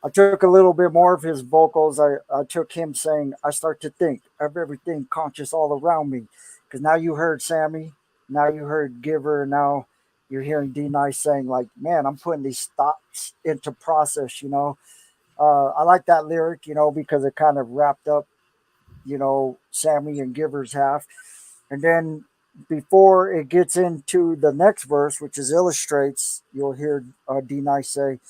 I took a little bit more of his vocals. I took him saying, "I start to think of everything conscious all around me." Because now you heard Sammy, now you heard Giver, and now you're hearing D Nice saying, like, "Man, I'm putting these thoughts into process." I like that lyric, because it kind of wrapped up, Sammy and Giver's half, and then before it gets into the next verse, which is illustrates, you'll hear D Nice say,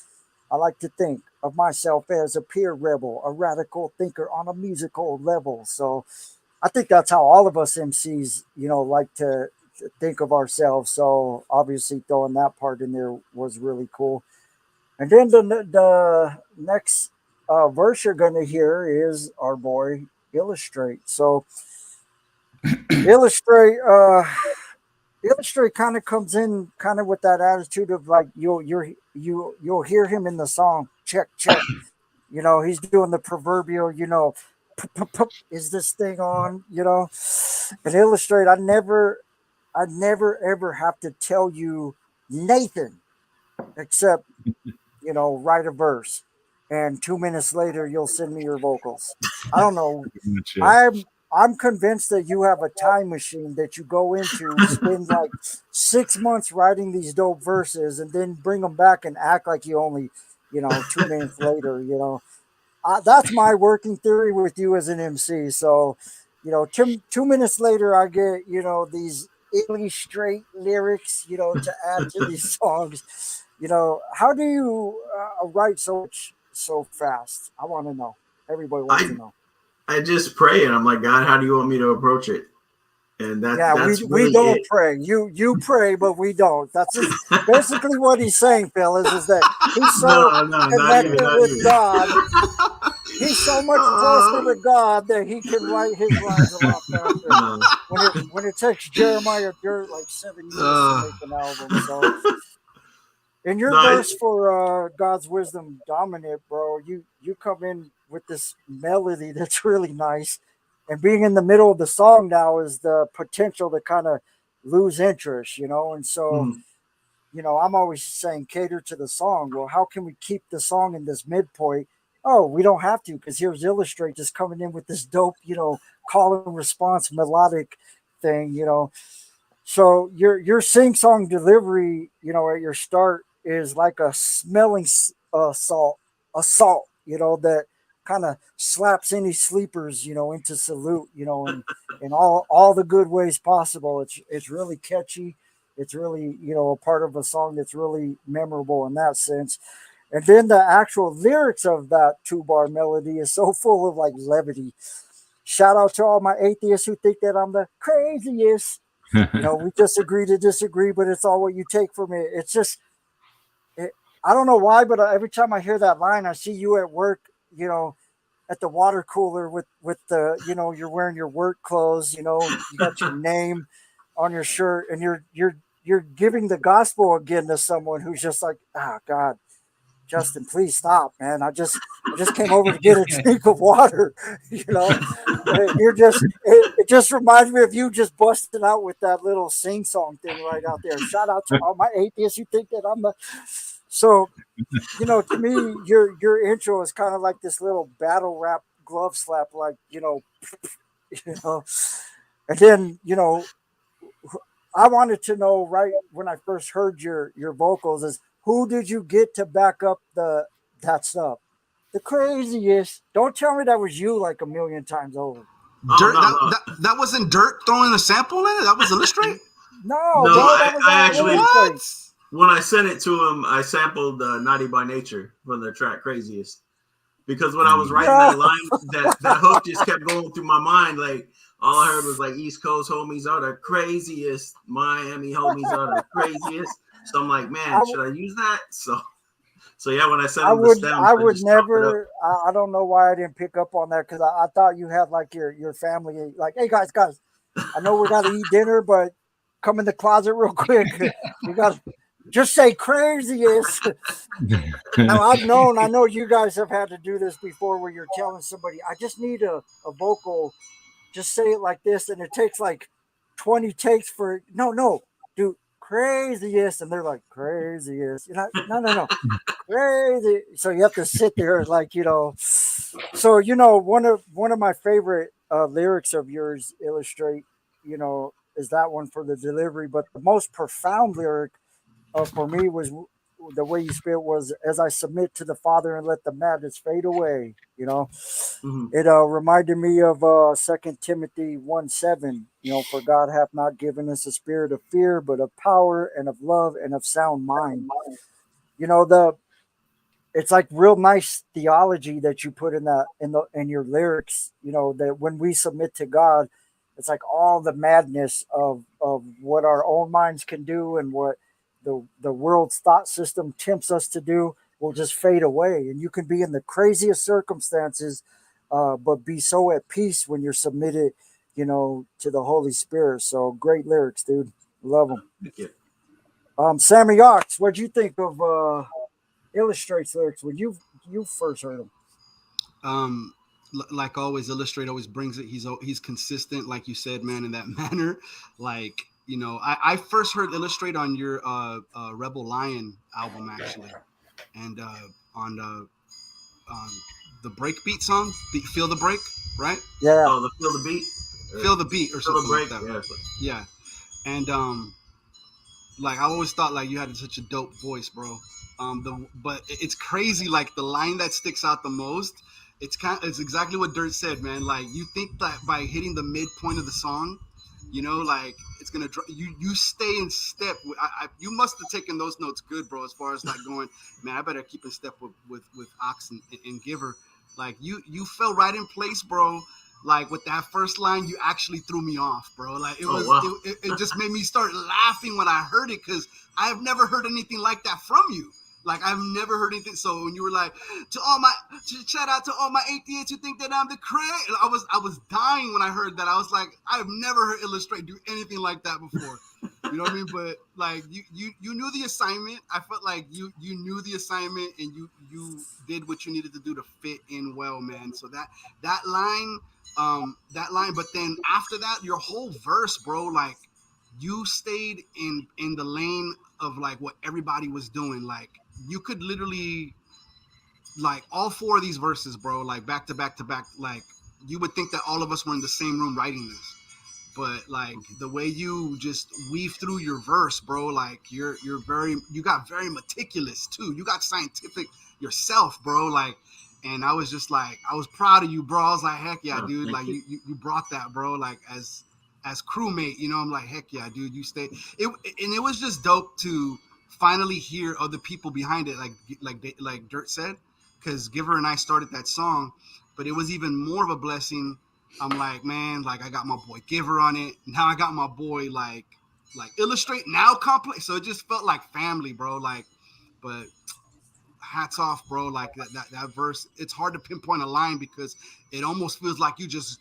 "I like to think of myself as a peer rebel, a radical thinker on a musical level." So I think that's how all of us MCs, like to think of ourselves. So obviously throwing that part in there was really cool. And then the next verse you're going to hear is our boy Illustrate. So Illustrate kind of comes in kind of with that attitude of like you'll hear him in the song, check. He's doing the proverbial, is this thing on, and Illustrate, I never ever have to tell you Nathan except write a verse, and 2 minutes later you'll send me your vocals. I don't know. I'm convinced that you have a time machine that you go into, spend like 6 months writing these dope verses, and then bring them back and act like you only, 2 minutes later, that's my working theory with you as an MC. So, 2 minutes later, I get, these illustrate lyrics, to add to these songs. How do you write so fast? I want to know. Everybody wants to know. I just pray and I'm like, God, how do you want me to approach it? And that's we really don't it. pray. You pray, but we don't. That's just basically what he's saying, fellas, is that he's so connected with God. He's so much closer to God that he can write his lines a lot faster. When it takes Jeremiah Dirt like 7 years to make an album. So in your verse for God's Wisdom Dominant, bro, you come in with this melody that's really nice, and being in the middle of the song now is the potential to kind of lose interest, and so I'm always saying cater to the song. Well, how can we keep the song in this midpoint? Oh, we don't have to, because here's Illustrate just coming in with this dope, call and response melodic thing, So your sing song delivery, at your start is like a smelling assault, that kind of slaps any sleepers, into salute, in all the good ways possible. It's really catchy. It's really, a part of a song that's really memorable in that sense. And then the actual lyrics of that 2-bar melody is so full of like levity. Shout out to all my atheists who think that I'm the craziest. We just agree to disagree, but it's all what you take from it. It's just, I don't know why, but every time I hear that line, I see you at work, at the water cooler with the, you're wearing your work clothes, you got your name on your shirt, and you're giving the gospel again to someone who's just like, God, Justin, please stop, man. I just came over to get a drink of water. It just reminds me of you just busting out with that little sing song thing right out there. Shout out to all my atheists who think that I'm the. So, to me, your intro is kind of like this little battle rap glove slap, like, and then, I wanted to know right when I first heard your vocals is, who did you get to back up that stuff? The craziest. Don't tell me that was you like a million times over. Dirt, that wasn't Dirt throwing a sample in it? That was Illustrate? No, that was I actually, what? When I sent it to him, I sampled Naughty by Nature from their track Craziest. Because when I was writing that line, that hook just kept going through my mind like, all I heard was like East Coast homies are the craziest, Miami homies are the craziest. So I'm like, man, should I use that? So yeah, when I sent him the stems, I would just chopped it up. never. I don't know why I didn't pick up on that because I thought you had like your family, like, hey guys, I know we got to eat dinner, but come in the closet real quick. We got to just say craziest. Now I know you guys have had to do this before where you're telling somebody, I just need a vocal, just say it like this, and it takes like 20 takes for no, dude, craziest, and they're like craziest. You know, no, crazy. So you have to sit there like, so one of my favorite lyrics of yours, Illustrate, is that one for the delivery, but the most profound lyric for me was the way you spit was, as I submit to the Father and let the madness fade away. It reminded me of 2 Timothy 1:7. For God hath not given us a spirit of fear, but of power and of love and of sound mind. It's like real nice theology that you put in your lyrics. That when we submit to God, it's like all the madness of what our own minds can do and what the world's thought system tempts us to do will just fade away. And you can be in the craziest circumstances, but be so at peace when you're submitted, to the Holy Spirit. So great lyrics, dude. Love them. Thank you. Sammy Ox, what'd you think of Illustrate's lyrics when you first heard them? Like always, Illustrate always brings it. He's consistent, like you said, man, in that manner. Like, I first heard Illustrate on your Rebel Lion album, actually, and on the breakbeat song, Feel the Break, right? Yeah. Oh, the Feel the Beat? Feel the Beat or Feel something the Break, like that. yeah. And like, I always thought like you had such a dope voice, bro. But it's crazy, like the line that sticks out the most, it's exactly what Dirt said, man. Like, you think that by hitting the midpoint of the song, like it's gonna you stay in step. You must have taken those notes good, bro, as far as like going, man, I better keep in step with Ox and Giver. Like, you fell right in place, bro. Like, with that first line, you actually threw me off, bro. Like, it just made me start laughing when I heard it, because I have never heard anything like that from you. Like, I've never heard anything. So when you were like, shout out to all my atheists who think that I'm the crazy, I was dying when I heard that. I was like, I've never heard Illustrate do anything like that before. You know what I mean? But like, you knew the assignment. I felt like you knew the assignment, and you did what you needed to do to fit in well, man. So that line, but then after that, your whole verse, bro, like, you stayed in the lane of like what everybody was doing. Like, you could literally, like, all four of these verses, bro, like back to back to back, like, you would think that all of us were in the same room writing this. But like, the way you just weave through your verse, bro, like, you got very meticulous too. You got scientific yourself, bro. Like, and I was just like, I was proud of you, bro. I was like, heck yeah, dude. Like, you brought that, bro. Like, as crewmate, I'm like, heck yeah, dude. You stayed. And it was just dope to finally hear other people behind it, like Dirt said, because Giver and I started that song, but it was even more of a blessing. I'm like, man, like, I got my boy Giver on it. Now I got my boy like Illustrate, now Complex. So it just felt like family, bro. Like, but hats off, bro. Like, that verse, it's hard to pinpoint a line because it almost feels like you're just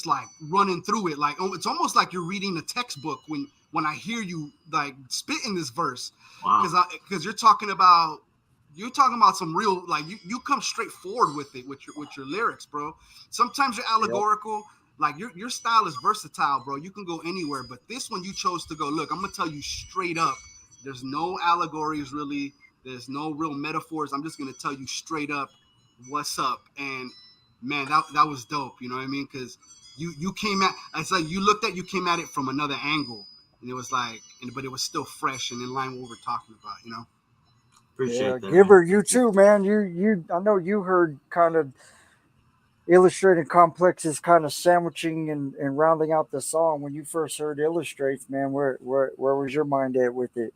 like running through it. Like, it's almost like you're reading a textbook when I hear you like spit in this verse. Wow. Because you're talking about some real, like, you come straight forward with it with your lyrics, bro. Sometimes you're allegorical. Yep. Like, your style is versatile, bro. You can go anywhere, but this one you chose to go, look, I'm gonna tell you straight up. There's no allegories, really. There's no real metaphors. I'm just gonna tell you straight up what's up. And man, that was dope. You know what I mean? Because you came at, it's like you came at it from another angle, and it was like, but it was still fresh and in line with what we're talking about. Appreciate that, Giver, man. you too, man. You I know you heard kind of Illustrated Complexes kind of sandwiching and rounding out the song when you first heard Illustrates, man. Where was your mind at with it?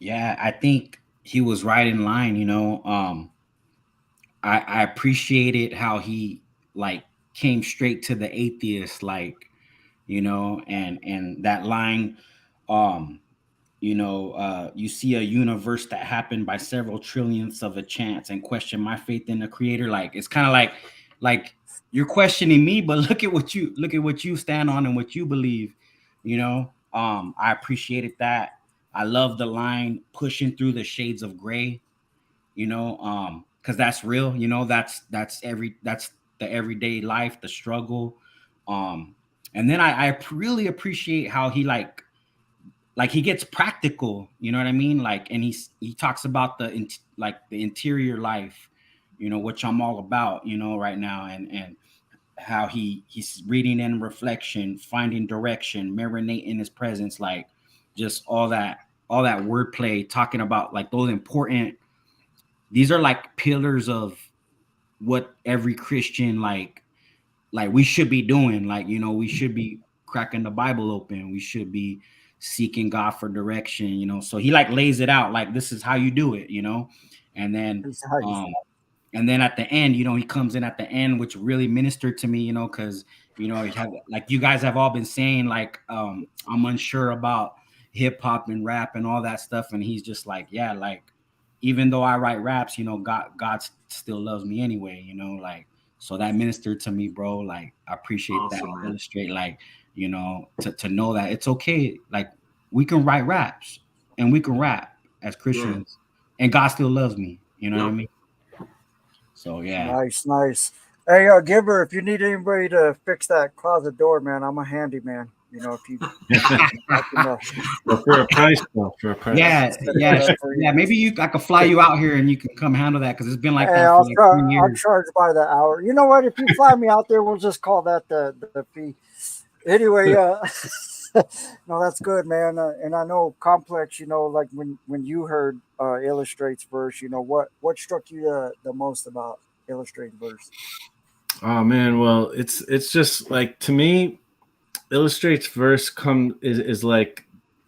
Yeah, I think he was right in line, I appreciated how he, like, came straight to the atheist, like, you know, and that line, you see a universe that happened by several trillionths of a chance and question my faith in the creator. Like, it's kind of like you're questioning me, but look at what you stand on and what you believe, you know. I appreciated that. I love the line pushing through the shades of gray, you know, because that's real, you know, that's the everyday life, the struggle. And then I really appreciate how he like he gets practical, you know what I mean? Like, and he talks about the interior life, you know, which I'm all about, you know, right now, and how he's reading in reflection, finding direction, marinating in his presence, like just all that wordplay, talking about like those important. These are like pillars of what every Christian like we should be doing. Like, you know, we should be cracking the Bible open. We should be seeking God for direction, you know. So he like lays it out like this is how you do it, you know. And then at the end, you know, he comes in at the end, which really ministered to me, you know, because, you know, like you guys have all been saying, like, I'm unsure about hip hop and rap and all that stuff. And he's just like, yeah, like, even though I write raps, you know, God still loves me anyway, you know, like, so that ministered to me, bro. Like, I appreciate Awesome, that. man. Illustrate, like, you know, to know that it's okay. Like, we can write raps and we can rap as Christians, and God still loves me. You know what I mean? So yeah. Nice. Hey, Giver, if you need anybody to fix that closet door, man, I'm a handyman. You know, if you for a price, though, for a price. Yeah. Maybe I could fly you out here and you can come handle that, because it's been like that for like 3 years. I'll charge by the hour. You know what? If you fly me out there, we'll just call that the fee. Anyway, no, that's good, man. And I know Complex, you know, like when you heard Illustrate's verse, you know, what struck you the most about Illustrate's verse? Oh man, well, it's just like, to me, Illustrate's verse is like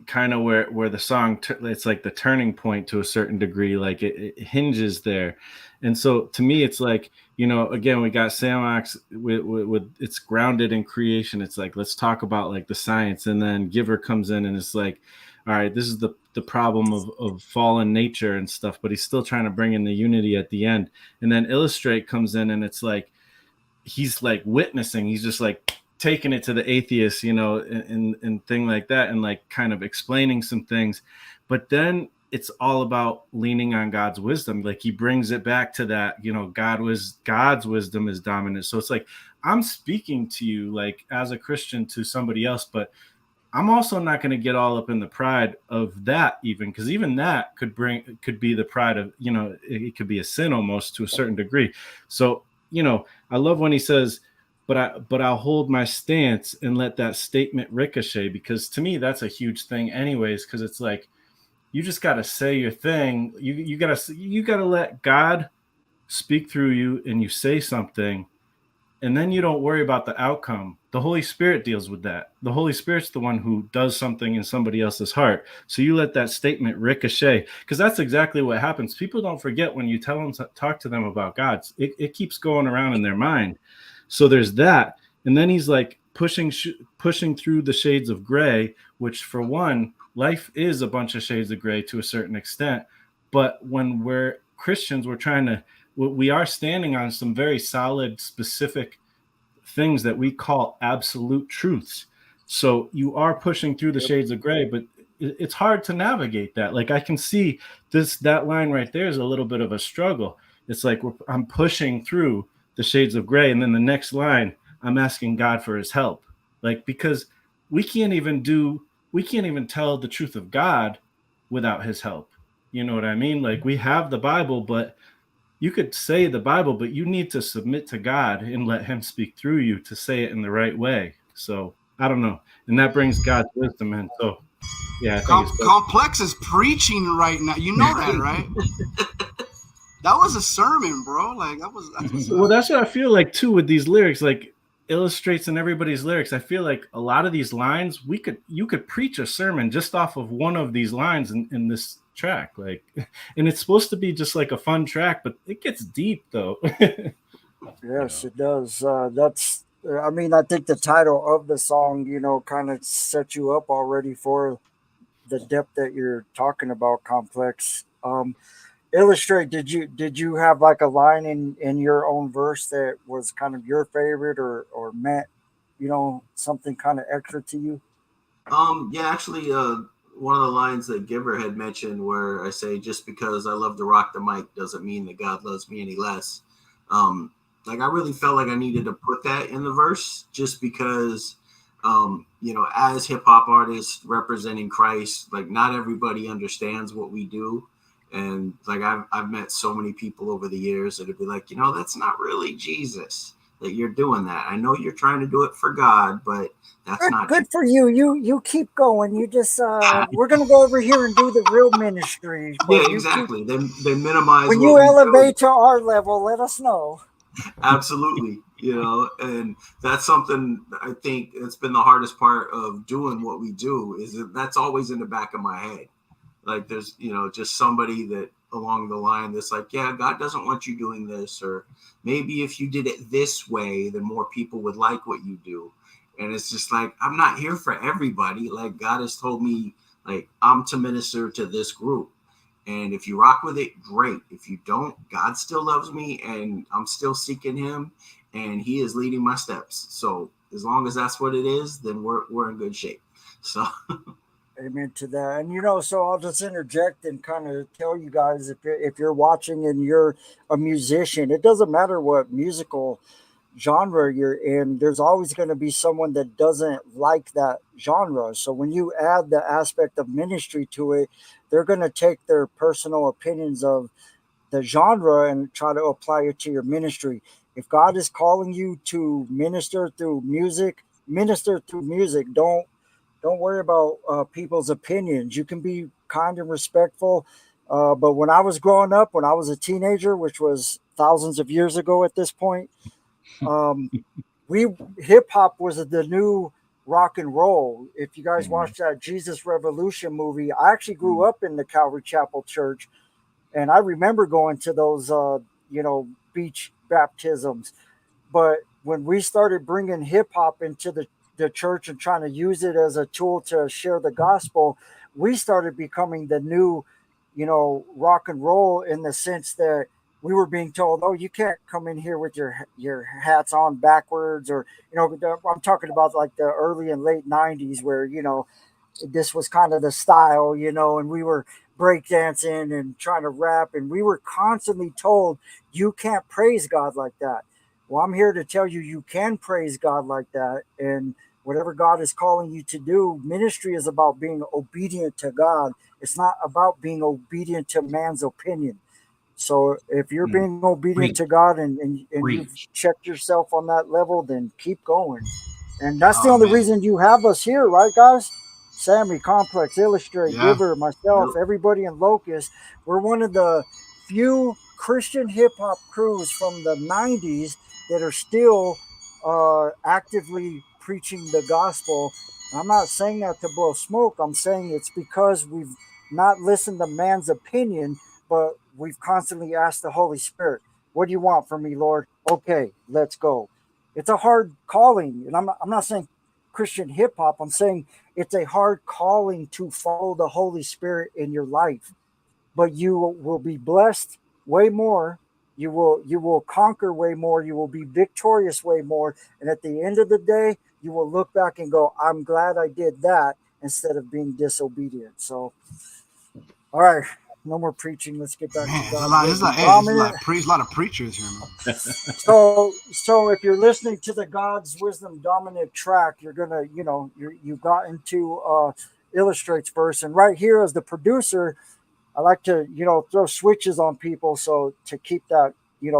kind of where the song it's like the turning point to a certain degree. Like it hinges there. And so to me, it's like, you know, again, we got Samox with it's grounded in creation. It's like, let's talk about like the science. And then Giver comes in and it's like, all right, this is the problem of fallen nature and stuff, but he's still trying to bring in the unity at the end. And then Illustrate comes in and it's like, he's like witnessing, he's just like taking it to the atheist, you know, and thing like that, and like kind of explaining some things. But then it's all about leaning on God's wisdom. Like he brings it back to that, you know, God's wisdom is dominant. So it's like, I'm speaking to you like as a Christian to somebody else, but I'm also not going to get all up in the pride of that, even because even that could be the pride of, you know, it could be a sin almost to a certain degree. So, you know, I love when he says, but I'll hold my stance and let that statement ricochet, because to me that's a huge thing anyways, because it's like, you just got to say your thing. You got to let God speak through you, and you say something, and then you don't worry about the outcome. The Holy Spirit deals with that. The Holy Spirit's the one who does something in somebody else's heart. So you let that statement ricochet, because that's exactly what happens. People don't forget when you talk to them about God. It keeps going around in their mind. So there's that. And then he's like pushing through the shades of gray, which for one, life is a bunch of shades of gray to a certain extent. But when we're Christians, we are standing on some very solid, specific things that we call absolute truths. So you are pushing through the shades of gray, but it's hard to navigate that. Like I can see that line right there is a little bit of a struggle. It's like I'm pushing through the shades of gray, and then the next line, I'm asking God for his help. Like, because we can't even tell the truth of God without his help. You know what I mean? Like, we have the Bible, but you could say the Bible, but you need to submit to God and let him speak through you to say it in the right way. So I don't know. And that brings God's wisdom in. So yeah, I think Complex is preaching right now. You know that, right? That was a sermon, bro. Like well, that's what I feel like too with these lyrics, like Illustrates and everybody's lyrics. I feel like a lot of these lines, you could preach a sermon just off of one of these lines in this track. Like, and it's supposed to be just like a fun track, but it gets deep though. Yes, it does. That's. I mean, I think the title of the song, kind of sets you up already for the depth that you're talking about. Complex. Illustrate. Did you have like a line in your own verse that was kind of your favorite or meant, something kind of extra to you? Yeah, actually, one of the lines that Giver had mentioned, where I say, "Just because I love to rock the mic doesn't mean that God loves me any less." Um, like I really felt like I needed to put that in the verse, just because, as hip hop artists representing Christ, like not everybody understands what we do, and like I've met so many people over the years that would be like, that's not really Jesus that you're doing that. I know you're trying to do it for God, but that's not Good for you. You keep going. You just we're gonna go over here and do the real ministry, Yeah, but you keep exactly. They minimize when what you we do. elevate to our level, let us know. Absolutely. And that's something I think it's been the hardest part of doing what we do is that's always in the back of my head. Like there's, just somebody that along the line that's like, yeah, God doesn't want you doing this, or maybe if you did it this way, then more people would like what you do. And it's just like, I'm not here for everybody. Like God has told me, like, I'm to minister to this group. And if you rock with it, great. If you don't, God still loves me and I'm still seeking him and he is leading my steps. So as long as that's what it is, then we're in good shape. So Amen to that. And so I'll just interject and kind of tell you guys if you're watching and you're a musician, it doesn't matter what musical genre you're in, there's always going to be someone that doesn't like that genre. So when you add the aspect of ministry to it, they're going to take their personal opinions of the genre and try to apply it to your ministry. If God is calling you to minister through music, minister through music. Don't worry about people's opinions. You can be kind and respectful. But when I was growing up, when I was a teenager, which was thousands of years ago at this point, um, we hip hop was the new rock and roll. If you guys watched that Jesus Revolution movie, I actually grew up in the Calvary Chapel Church, and I remember going to those, beach baptisms. But when we started bringing hip hop into the church and trying to use it as a tool to share the gospel, we started becoming the new, rock and roll in the sense that we were being told, "Oh, you can't come in here with your hats on backwards," or I'm talking about like the early and late '90s, where this was kind of the style, and we were breakdancing and trying to rap, and we were constantly told, "You can't praise God like that." Well, I'm here to tell you, you can praise God like that. And whatever God is calling you to do, ministry is about being obedient to God. It's not about being obedient to man's opinion. So if you're being obedient Preach, to God and you've preach. checked yourself on that level, then keep going. And that's the Oh only man, reason you have us here, right, guys? Sammy, Complex, Illustrate, yeah. Giver, myself, yep. everybody in Locust. We're one of the few Christian hip hop crews from the 90s that are still actively preaching the gospel. I'm not saying that to blow smoke. I'm saying it's because we've not listened to man's opinion, but we've constantly asked the Holy Spirit, "What do you want from me, Lord?" Okay, let's go. It's a hard calling. And I'm not saying Christian hip hop. I'm saying it's a hard calling to follow the Holy Spirit in your life, but you will be blessed way more. You will conquer way more. You will be victorious way more. And at the end of the day, you will look back and go, "I'm glad I did that," instead of being disobedient. So, all right, no more preaching. Let's get back to Man, it's a God's lot. It's wisdom like, hey, it's dominant. a lot of preachers here, man. So if you're listening to the God's wisdom dominant track, you're gonna, you got into Illustrates verse, and right here as the producer, I like to, throw switches on people so to keep that,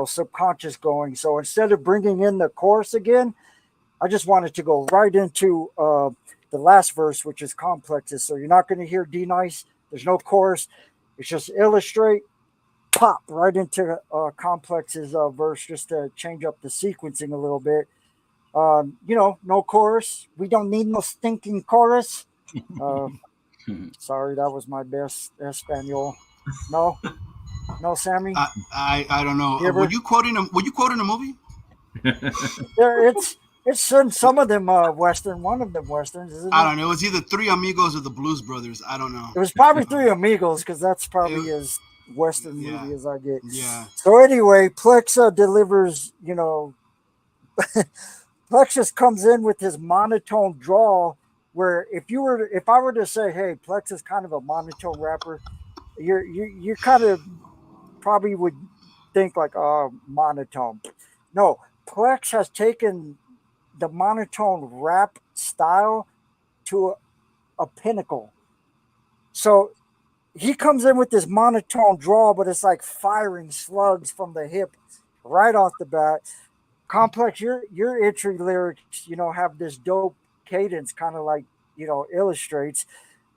subconscious going. So instead of bringing in the chorus again, I just wanted to go right into the last verse, which is complexes. So you're not going to hear D nice. There's no chorus. It's just illustrate, pop right into complexes verse just to change up the sequencing a little bit. No chorus. We don't need no stinking chorus. Uh, sorry, that was my best Espanol. No, no, Sammy. I don't know. Were Giver. you quoting a movie? It's in some of them Western, one of them Westerns, isn't I it? don't know. It was either Three Amigos or the Blues Brothers. I don't know. It was probably Three Amigos because that's probably It- as Western yeah, movie as I get. yeah. So anyway, Plexa delivers, Plexus comes in with his monotone drawl where if I were to say, hey, Plex is kind of a monotone rapper, you kind of probably would think like, oh, monotone. No, Plex has taken the monotone rap style to a pinnacle. So he comes in with this monotone draw, but it's like firing slugs from the hip right off the bat. Complex, your entry lyrics, have this dope cadence, kind of like illustrates,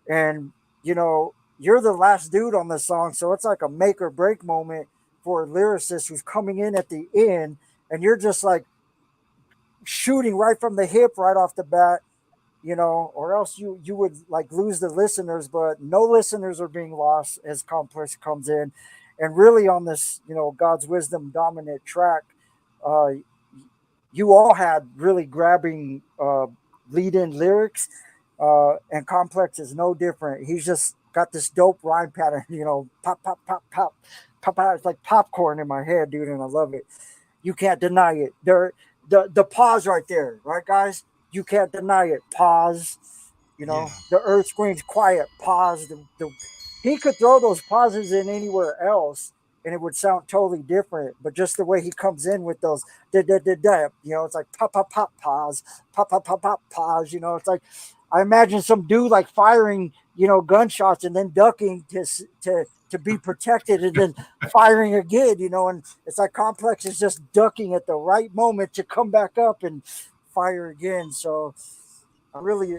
and you're the last dude on the song, so it's like a make or break moment for a lyricist who's coming in at the end, and you're just like shooting right from the hip right off the bat, or else you would like lose the listeners, but no listeners are being lost as Complex comes in, and really on this God's Wisdom dominant track, uh, you all had really grabbing lead-in lyrics, and Complex is no different. He's just got this dope rhyme pattern, pop, pop, pop, pop, pop, pop. It's like popcorn in my head, dude, and I love it. You can't deny it. The pause right there, right, guys? You can't deny it. Pause. Yeah. The earth screams quiet. Pause. He could throw those pauses in anywhere else, and it would sound totally different. But just the way he comes in with those, it's like pop, pop, pop, pause, pop, pop, pop, pop, pause. It's like I imagine some dude like firing, gunshots and then ducking to be protected and then firing again, and it's like Complex is just ducking at the right moment to come back up and fire again. So I really,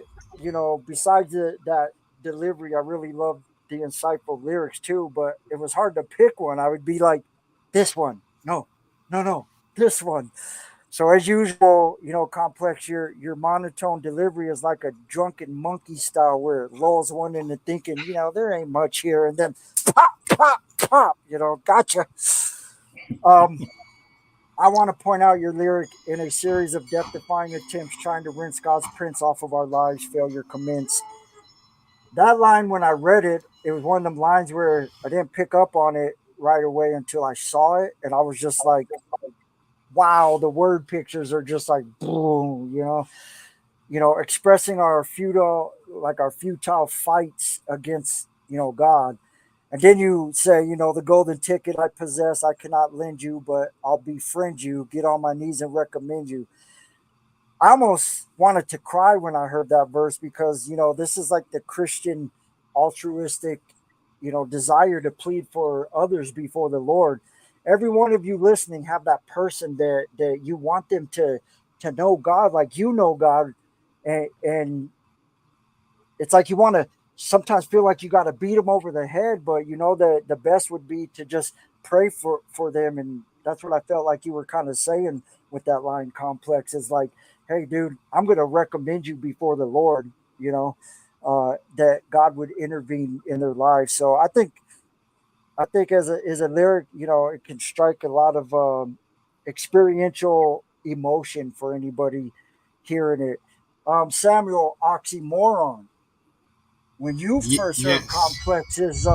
besides that delivery, I really love the insightful lyrics too, but it was hard to pick one. I would be like, this one, no, no, no, this one. So as usual, Complex, your monotone delivery is like a drunken monkey style where it lulls one into thinking, there ain't much here, and then pop, pop, pop, gotcha. Um, I want to point out your lyric in a series of death-defying attempts trying to rinse God's prince off of our lives. Failure commence. That line, when I read it, it was one of them lines where I didn't pick up on it right away until I saw it, and I was just like, wow, the word pictures are just like boom, expressing our futile fights against, God. And then you say, the golden ticket I possess, I cannot lend you, but I'll befriend you, get on my knees and recommend you. I almost wanted to cry when I heard that verse because, this is like the Christian altruistic, desire to plead for others before the Lord. Every one of you listening have that person that you want them to know God like you know God, and it's like you want to sometimes feel like you got to beat them over the head, but the best would be to just pray for them, and that's what I felt like you were kind of saying with that line. Complex is like, hey, dude, I'm going to recommend you before the Lord, that God would intervene in their lives. So I think as a lyric, it can strike a lot of experiential emotion for anybody hearing it. Samuel, oxymoron. When you first heard Yes. Complex's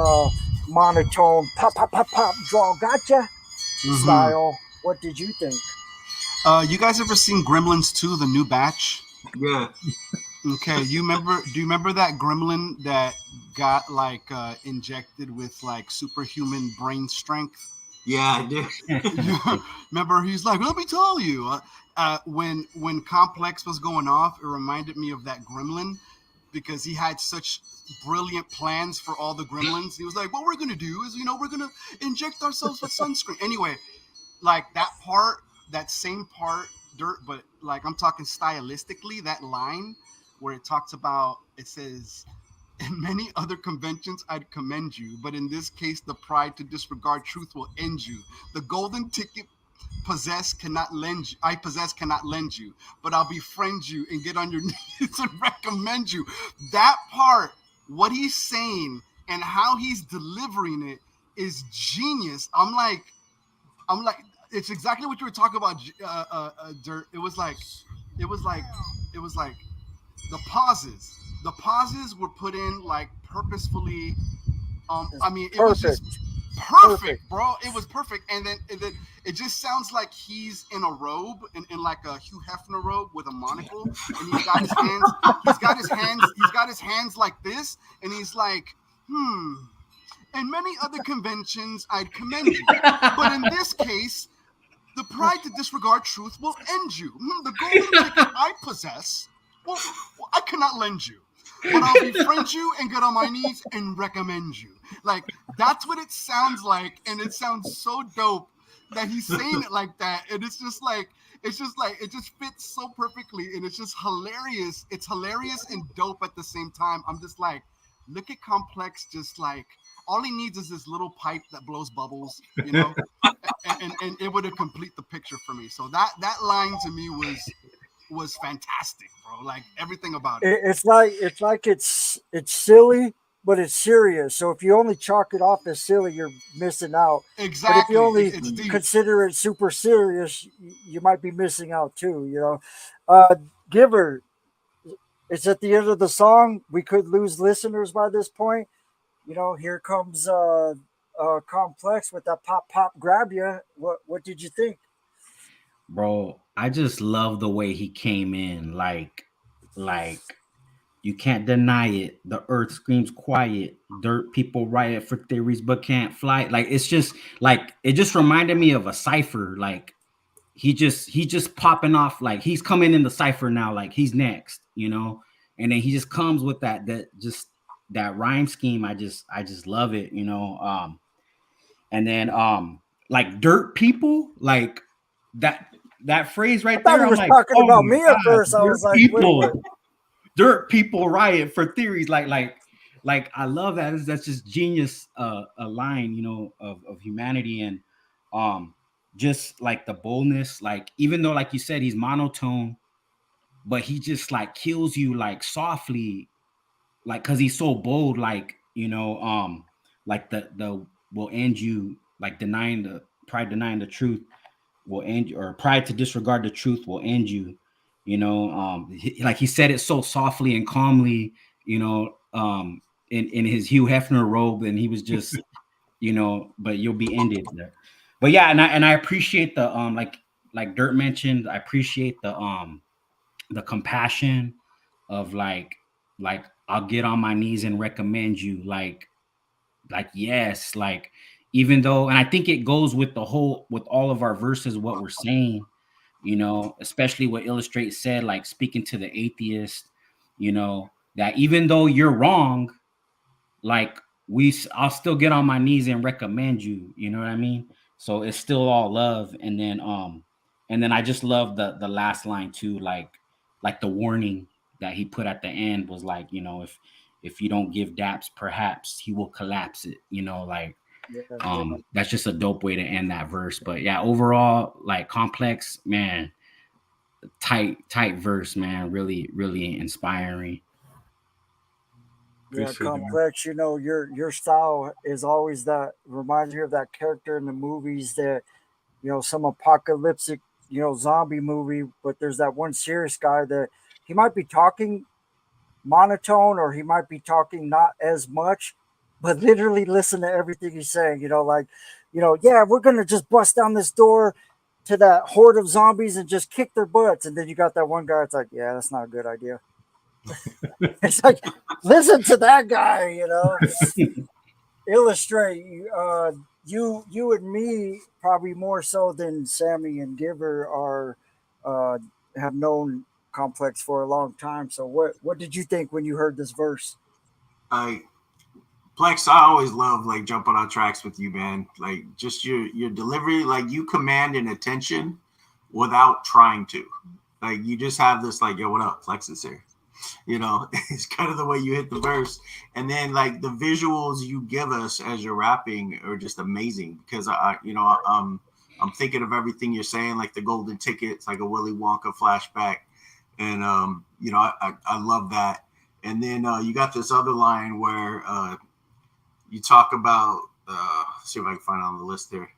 monotone pop pop pop pop draw gotcha Mm-hmm. style, what did you think? You guys ever seen Gremlins 2, the new batch? Yeah. Okay, do you remember that gremlin that got like injected with like superhuman brain strength? Yeah, I do. Remember, he's like, let me tell you. When Complex was going off, it reminded me of that gremlin because he had such brilliant plans for all the gremlins. He was like, what we're gonna do is, we're gonna inject ourselves with sunscreen. Anyway, like that same part, dirt, but like I'm talking stylistically, that line where it says, in many other conventions, I'd commend you, but in this case, the pride to disregard truth will end you. The golden ticket I possess cannot lend you, but I'll befriend you and get on your knees and recommend you. That part, what he's saying and how he's delivering it is genius. I'm like, it's exactly what you were talking about, Dirt. It was like the pauses. The pauses were put in like purposefully. I mean, it was just perfect, bro. It was perfect, and then it just sounds like he's in a robe, in like a Hugh Hefner robe with a monocle, and he's got his hands like this, and he's like, In many other conventions, I'd commend you, but in this case, the pride to disregard truth will end you. The golden ticket I possess, well, I cannot lend you. But I'll befriend you and get on my knees and recommend you. Like, that's what it sounds like, and it sounds so dope that he's saying it like that. And it just fits so perfectly, and it's just hilarious. It's hilarious and dope at the same time. I'm just like, look at Complex, just like, all he needs is this little pipe that blows bubbles, you know, and it would have complete the picture for me. So that line to me was fantastic, bro. Like everything about it. It's silly, but it's serious. So if you only chalk it off as silly, you're missing out. Exactly. But if you only consider it super serious, you might be missing out too. You know, Giver. It's at the end of the song. We could lose listeners by this point. You know, here comes Complex with that pop grab you. What did you think? Bro, I just love the way he came in. Like you can't deny it. The earth screams quiet. Dirt people riot for theories but can't fly. Like it's just like it just reminded me of a cipher. Like he just popping off, like he's coming in the cipher now, like he's next, you know, and then he just comes with that rhyme scheme. I just love it, you know. And then like dirt people, like that phrase right there. He was I'm talking like, about me at first. I was like, wait. Dirt people riot for theories. Like I love that. That's just genius. A line, you know, of humanity, and just like the boldness. Like even though, like you said, he's monotone, but he just like kills you like softly, like because he's so bold. Like, you know, like the will end you, like denying the truth will end you, or pride to disregard the truth will end you. You know, like he said it so softly and calmly, you know, in his Hugh Hefner robe, and he was just, you know, but you'll be ended there. But yeah, and I appreciate the like Dirt mentioned, I appreciate the compassion of like I'll get on my knees and recommend you, like yes, like even though, and I think it goes with with all of our verses, what we're saying, you know, especially what Illustrate said, like speaking to the atheist, you know, that even though you're wrong, like I'll still get on my knees and recommend you, you know what I mean? So it's still all love. And then I just love the last line too, like the warning that he put at the end was like, you know, if you don't give daps, perhaps he will collapse it, you know, like that's just a dope way to end that verse. But yeah, overall, like Complex, man, tight verse, man, really inspiring. Yeah, Complex, you know, your style is always that, reminds me of that character in the movies that, you know, some apocalyptic, you know, zombie movie, but there's that one serious guy that he might be talking monotone, or he might be talking not as much, but literally listen to everything he's saying, you know, like, you know, yeah, we're going to just bust down this door to that horde of zombies and just kick their butts. And then you got that one guy, it's like, yeah, that's not a good idea. It's like, listen to that guy, you know. Illustrate, you and me probably more so than Sammy and Giver are have known Complex for a long time. So what did you think when you heard this verse? Plex, I always love like jumping on tracks with you, man. Like just your delivery, like you command an attention without trying to. Like you just have this like, yo, what up? Plex is here. You know, it's kind of the way you hit the verse. And then like the visuals you give us as you're rapping are just amazing, because I'm thinking of everything you're saying, like the golden ticket, it's like a Willy Wonka flashback. And you know, I love that. And then you got this other line where you talk about let's see if I can find it on the list there.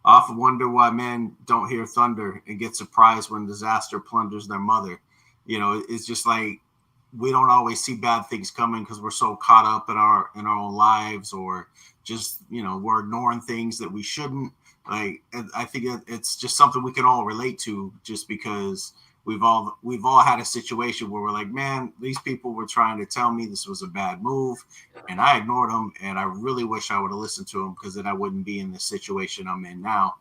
Oft wonder why men don't hear thunder and get surprised when disaster plunders their mother. You know, it's just like we don't always see bad things coming because we're so caught up in our own lives, or just, you know, we're ignoring things that we shouldn't. Like, and I think it's just something we can all relate to, just because we've all had a situation where we're like, man, these people were trying to tell me this was a bad move, and I ignored them, and I really wish I would have listened to them, because then I wouldn't be in the situation I'm in now.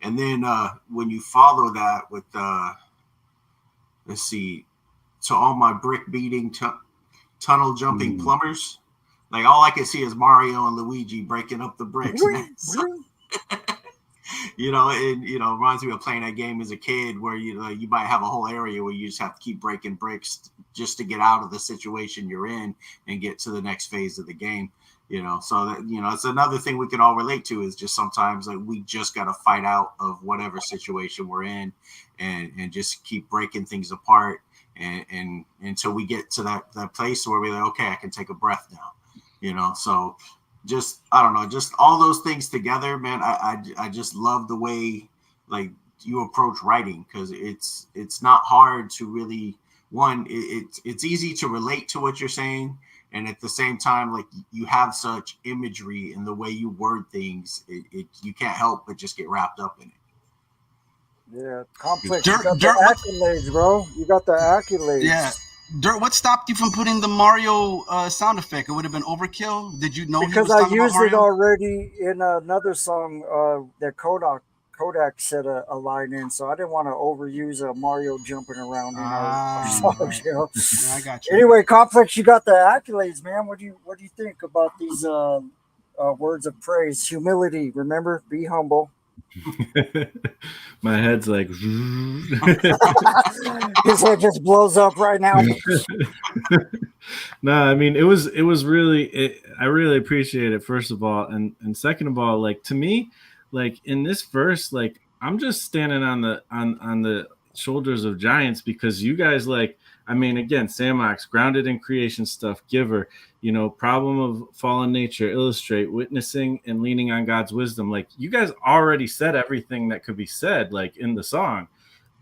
And then when you follow that with let's see, to all my brick beating tunnel jumping plumbers, like all I can see is Mario and Luigi breaking up the bricks. You know, and you know, reminds me of playing that game as a kid, where you might have a whole area where you just have to keep breaking bricks just to get out of the situation you're in and get to the next phase of the game. You know, so that, you know, it's another thing we can all relate to, is just sometimes like we just got to fight out of whatever situation we're in, and just keep breaking things apart, and until we get to that place where we're like, okay, I can take a breath now. You know, so just, I don't know, just all those things together, man. I just love the way like you approach writing, because it's not hard to really, one, it's easy to relate to what you're saying, and at the same time, like, you have such imagery in the way you word things, you can't help but just get wrapped up in it. Yeah, complex. You got the accolades, bro. You got the accolades. Yeah. Dirt, what stopped you from putting the Mario sound effect? It would have been overkill. Did you know? Because I used it already in another song that Kodak said a line in, so I didn't want to overuse a Mario jumping around in our songs. Right. You know? Yeah, I got you. Anyway, complex. You got the accolades, man. What do you think about these words of praise? Humility. Remember, be humble. My head's like his head just blows up right now. No, I mean, it was really, I really appreciate it, first of all, and second of all, like, to me, like, in this verse, like, I'm just standing on the shoulders of giants, because you guys, like, I mean, again, Samox, grounded in creation stuff, giver, you know, problem of fallen nature, illustrate, witnessing, and leaning on God's wisdom. Like, you guys already said everything that could be said, like, in the song.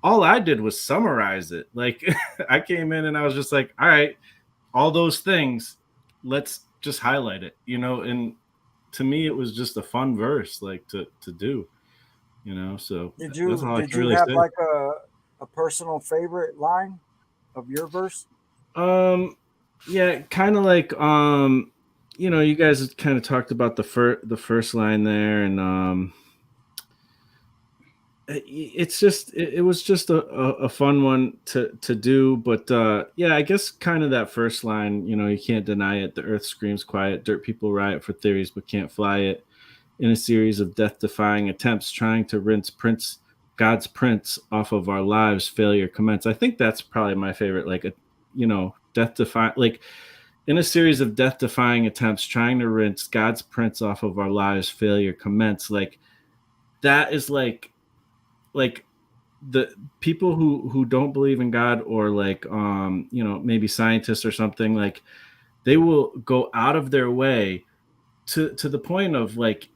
All I did was summarize it. Like, I came in and I was just like, all right, all those things, let's just highlight it, you know. And to me, it was just a fun verse, like, to do, you know. So did you have say. like a personal favorite line of your verse? Yeah, kind of like, you know, you guys kind of talked about the first line there, and it's just, it was just a fun one to do. But yeah, I guess kind of that first line, you know, you can't deny it. The earth screams quiet, dirt people riot for theories but can't fly it. In a series of death-defying attempts trying to rinse God's prince off of our lives, failure commence. I think that's probably my favorite, like, you know, death-defying, like, in a series of death-defying attempts trying to rinse God's prince off of our lives, failure commence. Like, that is like the people who don't believe in God, or like, you know, maybe scientists or something, like, they will go out of their way to the point of, like,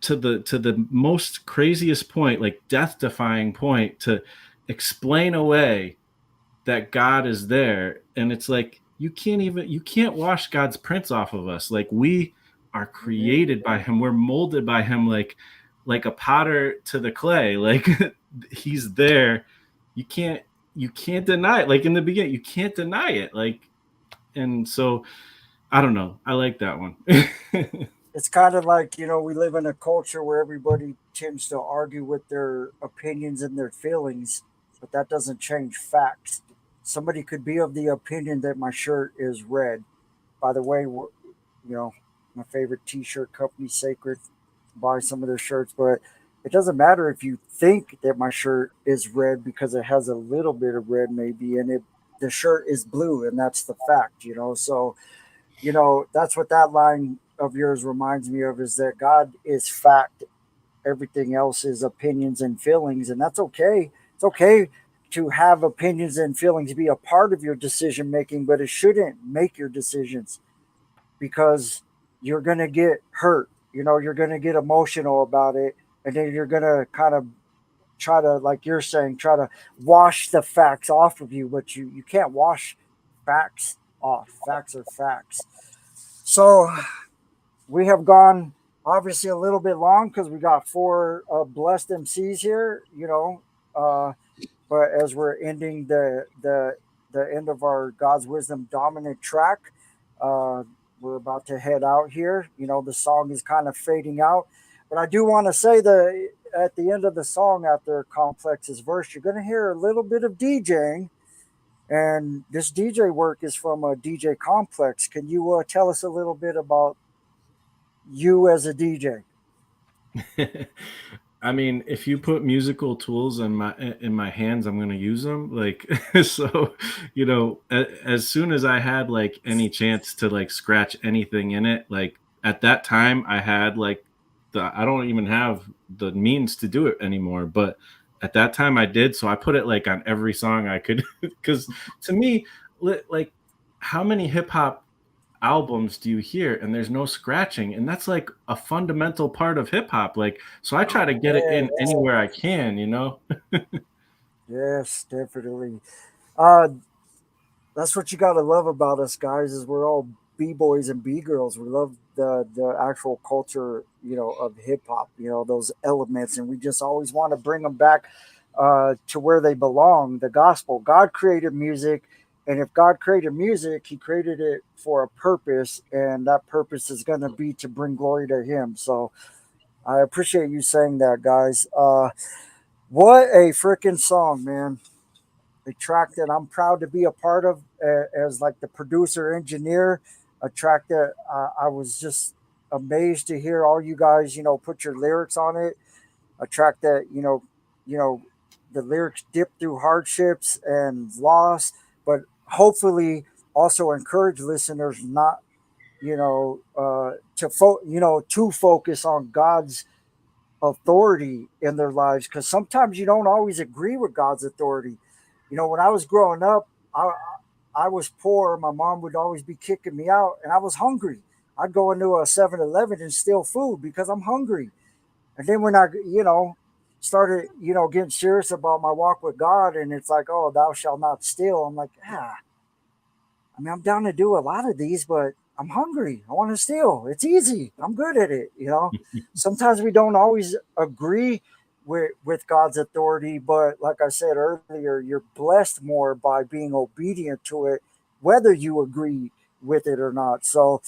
to the most craziest point, like death-defying point, to explain away that God is there. And it's like, you can't wash God's prints off of us. Like, we are created by him, we're molded by him, like a potter to the clay. Like, he's there. You can't deny it. Like, in the beginning, you can't deny it. Like, and so I don't know, I like that one. It's kind of like, you know, we live in a culture where everybody tends to argue with their opinions and their feelings, but that doesn't change facts. Somebody could be of the opinion that my shirt is red. By the way, you know, my favorite t-shirt company, Sacred, buy some of their shirts, but it doesn't matter if you think that my shirt is red, because it has a little bit of red maybe in it. The shirt is blue, and that's the fact, you know. So, you know, that's what that line of yours reminds me of, is that God is fact. Everything else is opinions and feelings, and that's okay. It's okay to have opinions and feelings be a part of your decision making, but it shouldn't make your decisions, because you're going to get hurt. You know, you're going to get emotional about it, and then you're gonna kind of try to, like you're saying, try to wash the facts off of you, but you can't wash facts off. Facts are facts. So we have gone obviously a little bit long because we got four blessed MCs here, but as we're ending the end of our God's Wisdom dominant track, we're about to head out here. The song is kind of fading out, but I do want to say that at the end of the song, after Complex's verse, you're going to hear a little bit of DJing, and this DJ work is from a DJ Complex. Can you tell us a little bit about you as a DJ? I mean, if you put musical tools in my hands, I'm gonna use them. Like, so, as soon as I had like any chance to like scratch anything in it, like at that time, I had like I don't even have the means to do it anymore. But at that time, I did. So I put it like on every song I could, because to me, like, how many hip hop albums do you hear and there's no scratching? And that's like a fundamental part of hip hop. Like, so I try to get it in anywhere I can, Yes, definitely. That's what you got to love about us guys, is we're all b-boys and b-girls. We love the actual culture, of hip hop, those elements, and we just always want to bring them back to where they belong. The gospel. God created music, and if God created music, he created it for a purpose, and that purpose is going to be to bring glory to him. So I appreciate you saying that, guys. What a freaking song, man. A track that I'm proud to be a part of as like the producer engineer. A track that I was just amazed to hear all you guys, put your lyrics on it. A track that, the lyrics dip through hardships and loss, but hopefully also encourage listeners not, to focus on God's authority in their lives, because sometimes you don't always agree with God's authority. When I was growing up, I was poor. My mom would always be kicking me out, and I was hungry. I'd go into a 7-Eleven and steal food because I'm hungry. And then when I, started, getting serious about my walk with God, and it's like, oh, thou shalt not steal. I'm like, I'm down to do a lot of these, but I'm hungry. I want to steal. It's easy. I'm good at it. Sometimes we don't always agree with God's authority, but like I said earlier, you're blessed more by being obedient to it, whether you agree with it or not. So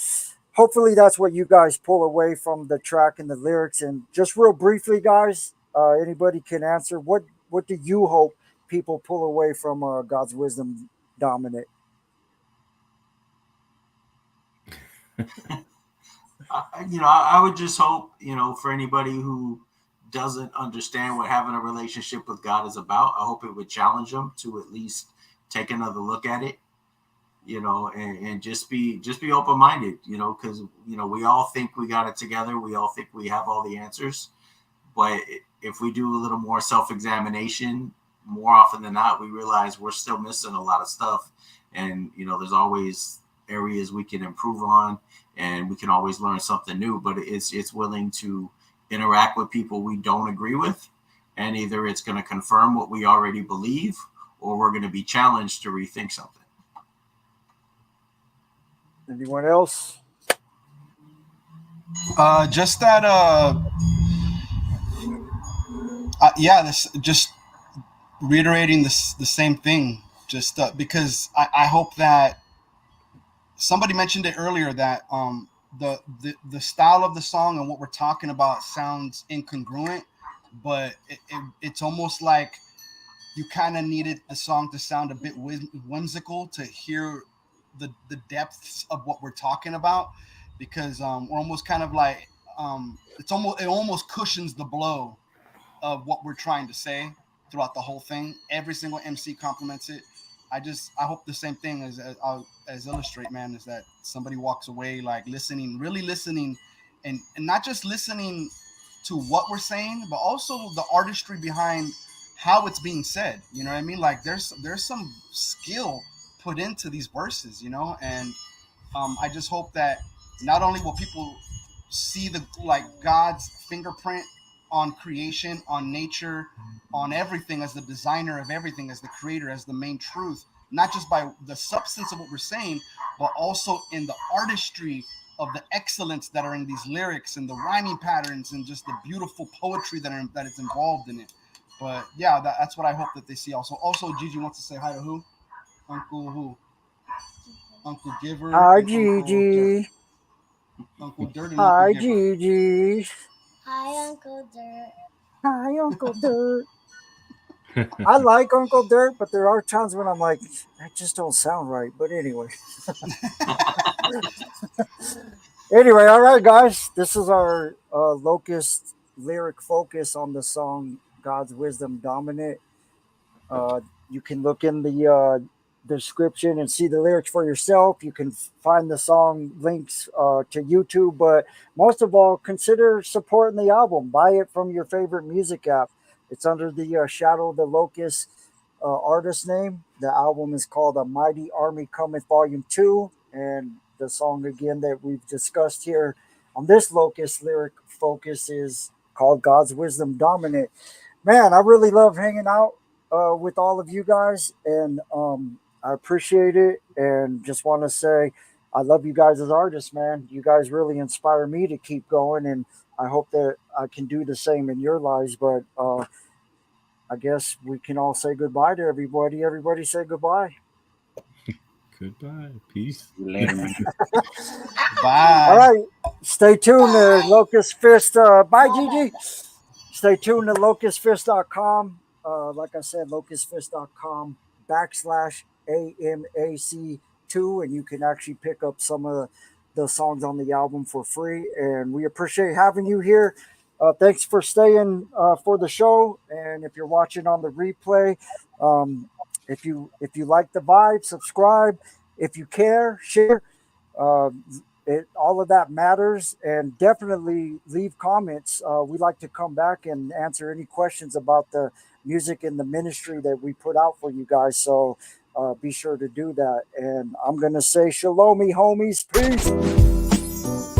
hopefully that's what you guys pull away from the track and the lyrics. And just real briefly, guys, anybody can answer. What do you hope people pull away from God's Wisdom Dominant? I would just hope, for anybody who doesn't understand what having a relationship with God is about, I hope it would challenge them to at least take another look at it, and just be open-minded, because, we all think we got it together. We all think we have all the answers. But if we do a little more self-examination, more often than not, we realize we're still missing a lot of stuff. And, there's always areas we can improve on, and we can always learn something new. But it's willing to interact with people we don't agree with, and either it's going to confirm what we already believe, or we're going to be challenged to rethink something. Anyone else? Just that just reiterating the same thing, just because I hope that somebody mentioned it earlier, that the style of the song and what we're talking about sounds incongruent, but it's almost like you kind of needed the song to sound a bit whimsical to hear the depths of what we're talking about, because we're almost kind of like it almost cushions the blow of what we're trying to say throughout the whole thing. Every single MC compliments it. I hope the same thing as Illustrate, man, is that somebody walks away like really listening, and not just listening to what we're saying, but also the artistry behind how it's being said. You know what I mean? Like there's some skill put into these verses, and I just hope that not only will people see the God's fingerprint on creation, on nature, on everything, as the designer of everything, as the creator, as the main truth, not just by the substance of what we're saying, but also in the artistry of the excellence that are in these lyrics and the rhyming patterns and just the beautiful poetry that is involved in it. But yeah, that's what I hope that they see also. Also, Gigi wants to say hi to who? Uncle who? Uncle Giver. Hi, and Gigi. Uncle Dirt and Hi, Uncle Giver. Gigi. Hi, Uncle Dirt. Hi, Uncle Dirt. I like Uncle Dirt, but there are times when I'm like, that just don't sound right. But anyway. Anyway, all right, guys. This is our Locust lyric focus on the song God's Wisdom Dominant. You can look in the description and see the lyrics for yourself. You can find the song links to YouTube, but most of all, consider supporting the album. Buy it from your favorite music app. It's under the Shadow of the Locust artist name. The album is called A Mighty Army Cometh Volume 2, and the song again that we've discussed here on this Locust lyric focus is called God's Wisdom Dominant. Man, I really love hanging out with all of you guys, and I appreciate it, and just want to say I love you guys as artists, man. You guys really inspire me to keep going, and I hope that I can do the same in your lives. But I guess we can all say goodbye to everybody. Everybody say goodbye. Goodbye. Peace. Later, man. Bye. All right. Stay tuned to Locust Fist. Bye, Gigi. Stay tuned to locustfist.com. Like I said, locustfist.com /AMAC2. And you can actually pick up some of the songs on the album for free. And we appreciate having you here. Thanks for staying for the show. And if you're watching on the replay, if you like the vibe, subscribe. If you care, share. All of that matters, and definitely leave comments. We like to come back and answer any questions about the music and the ministry that we put out for you guys. So be sure to do that. And I'm gonna say shalom, homies. Peace.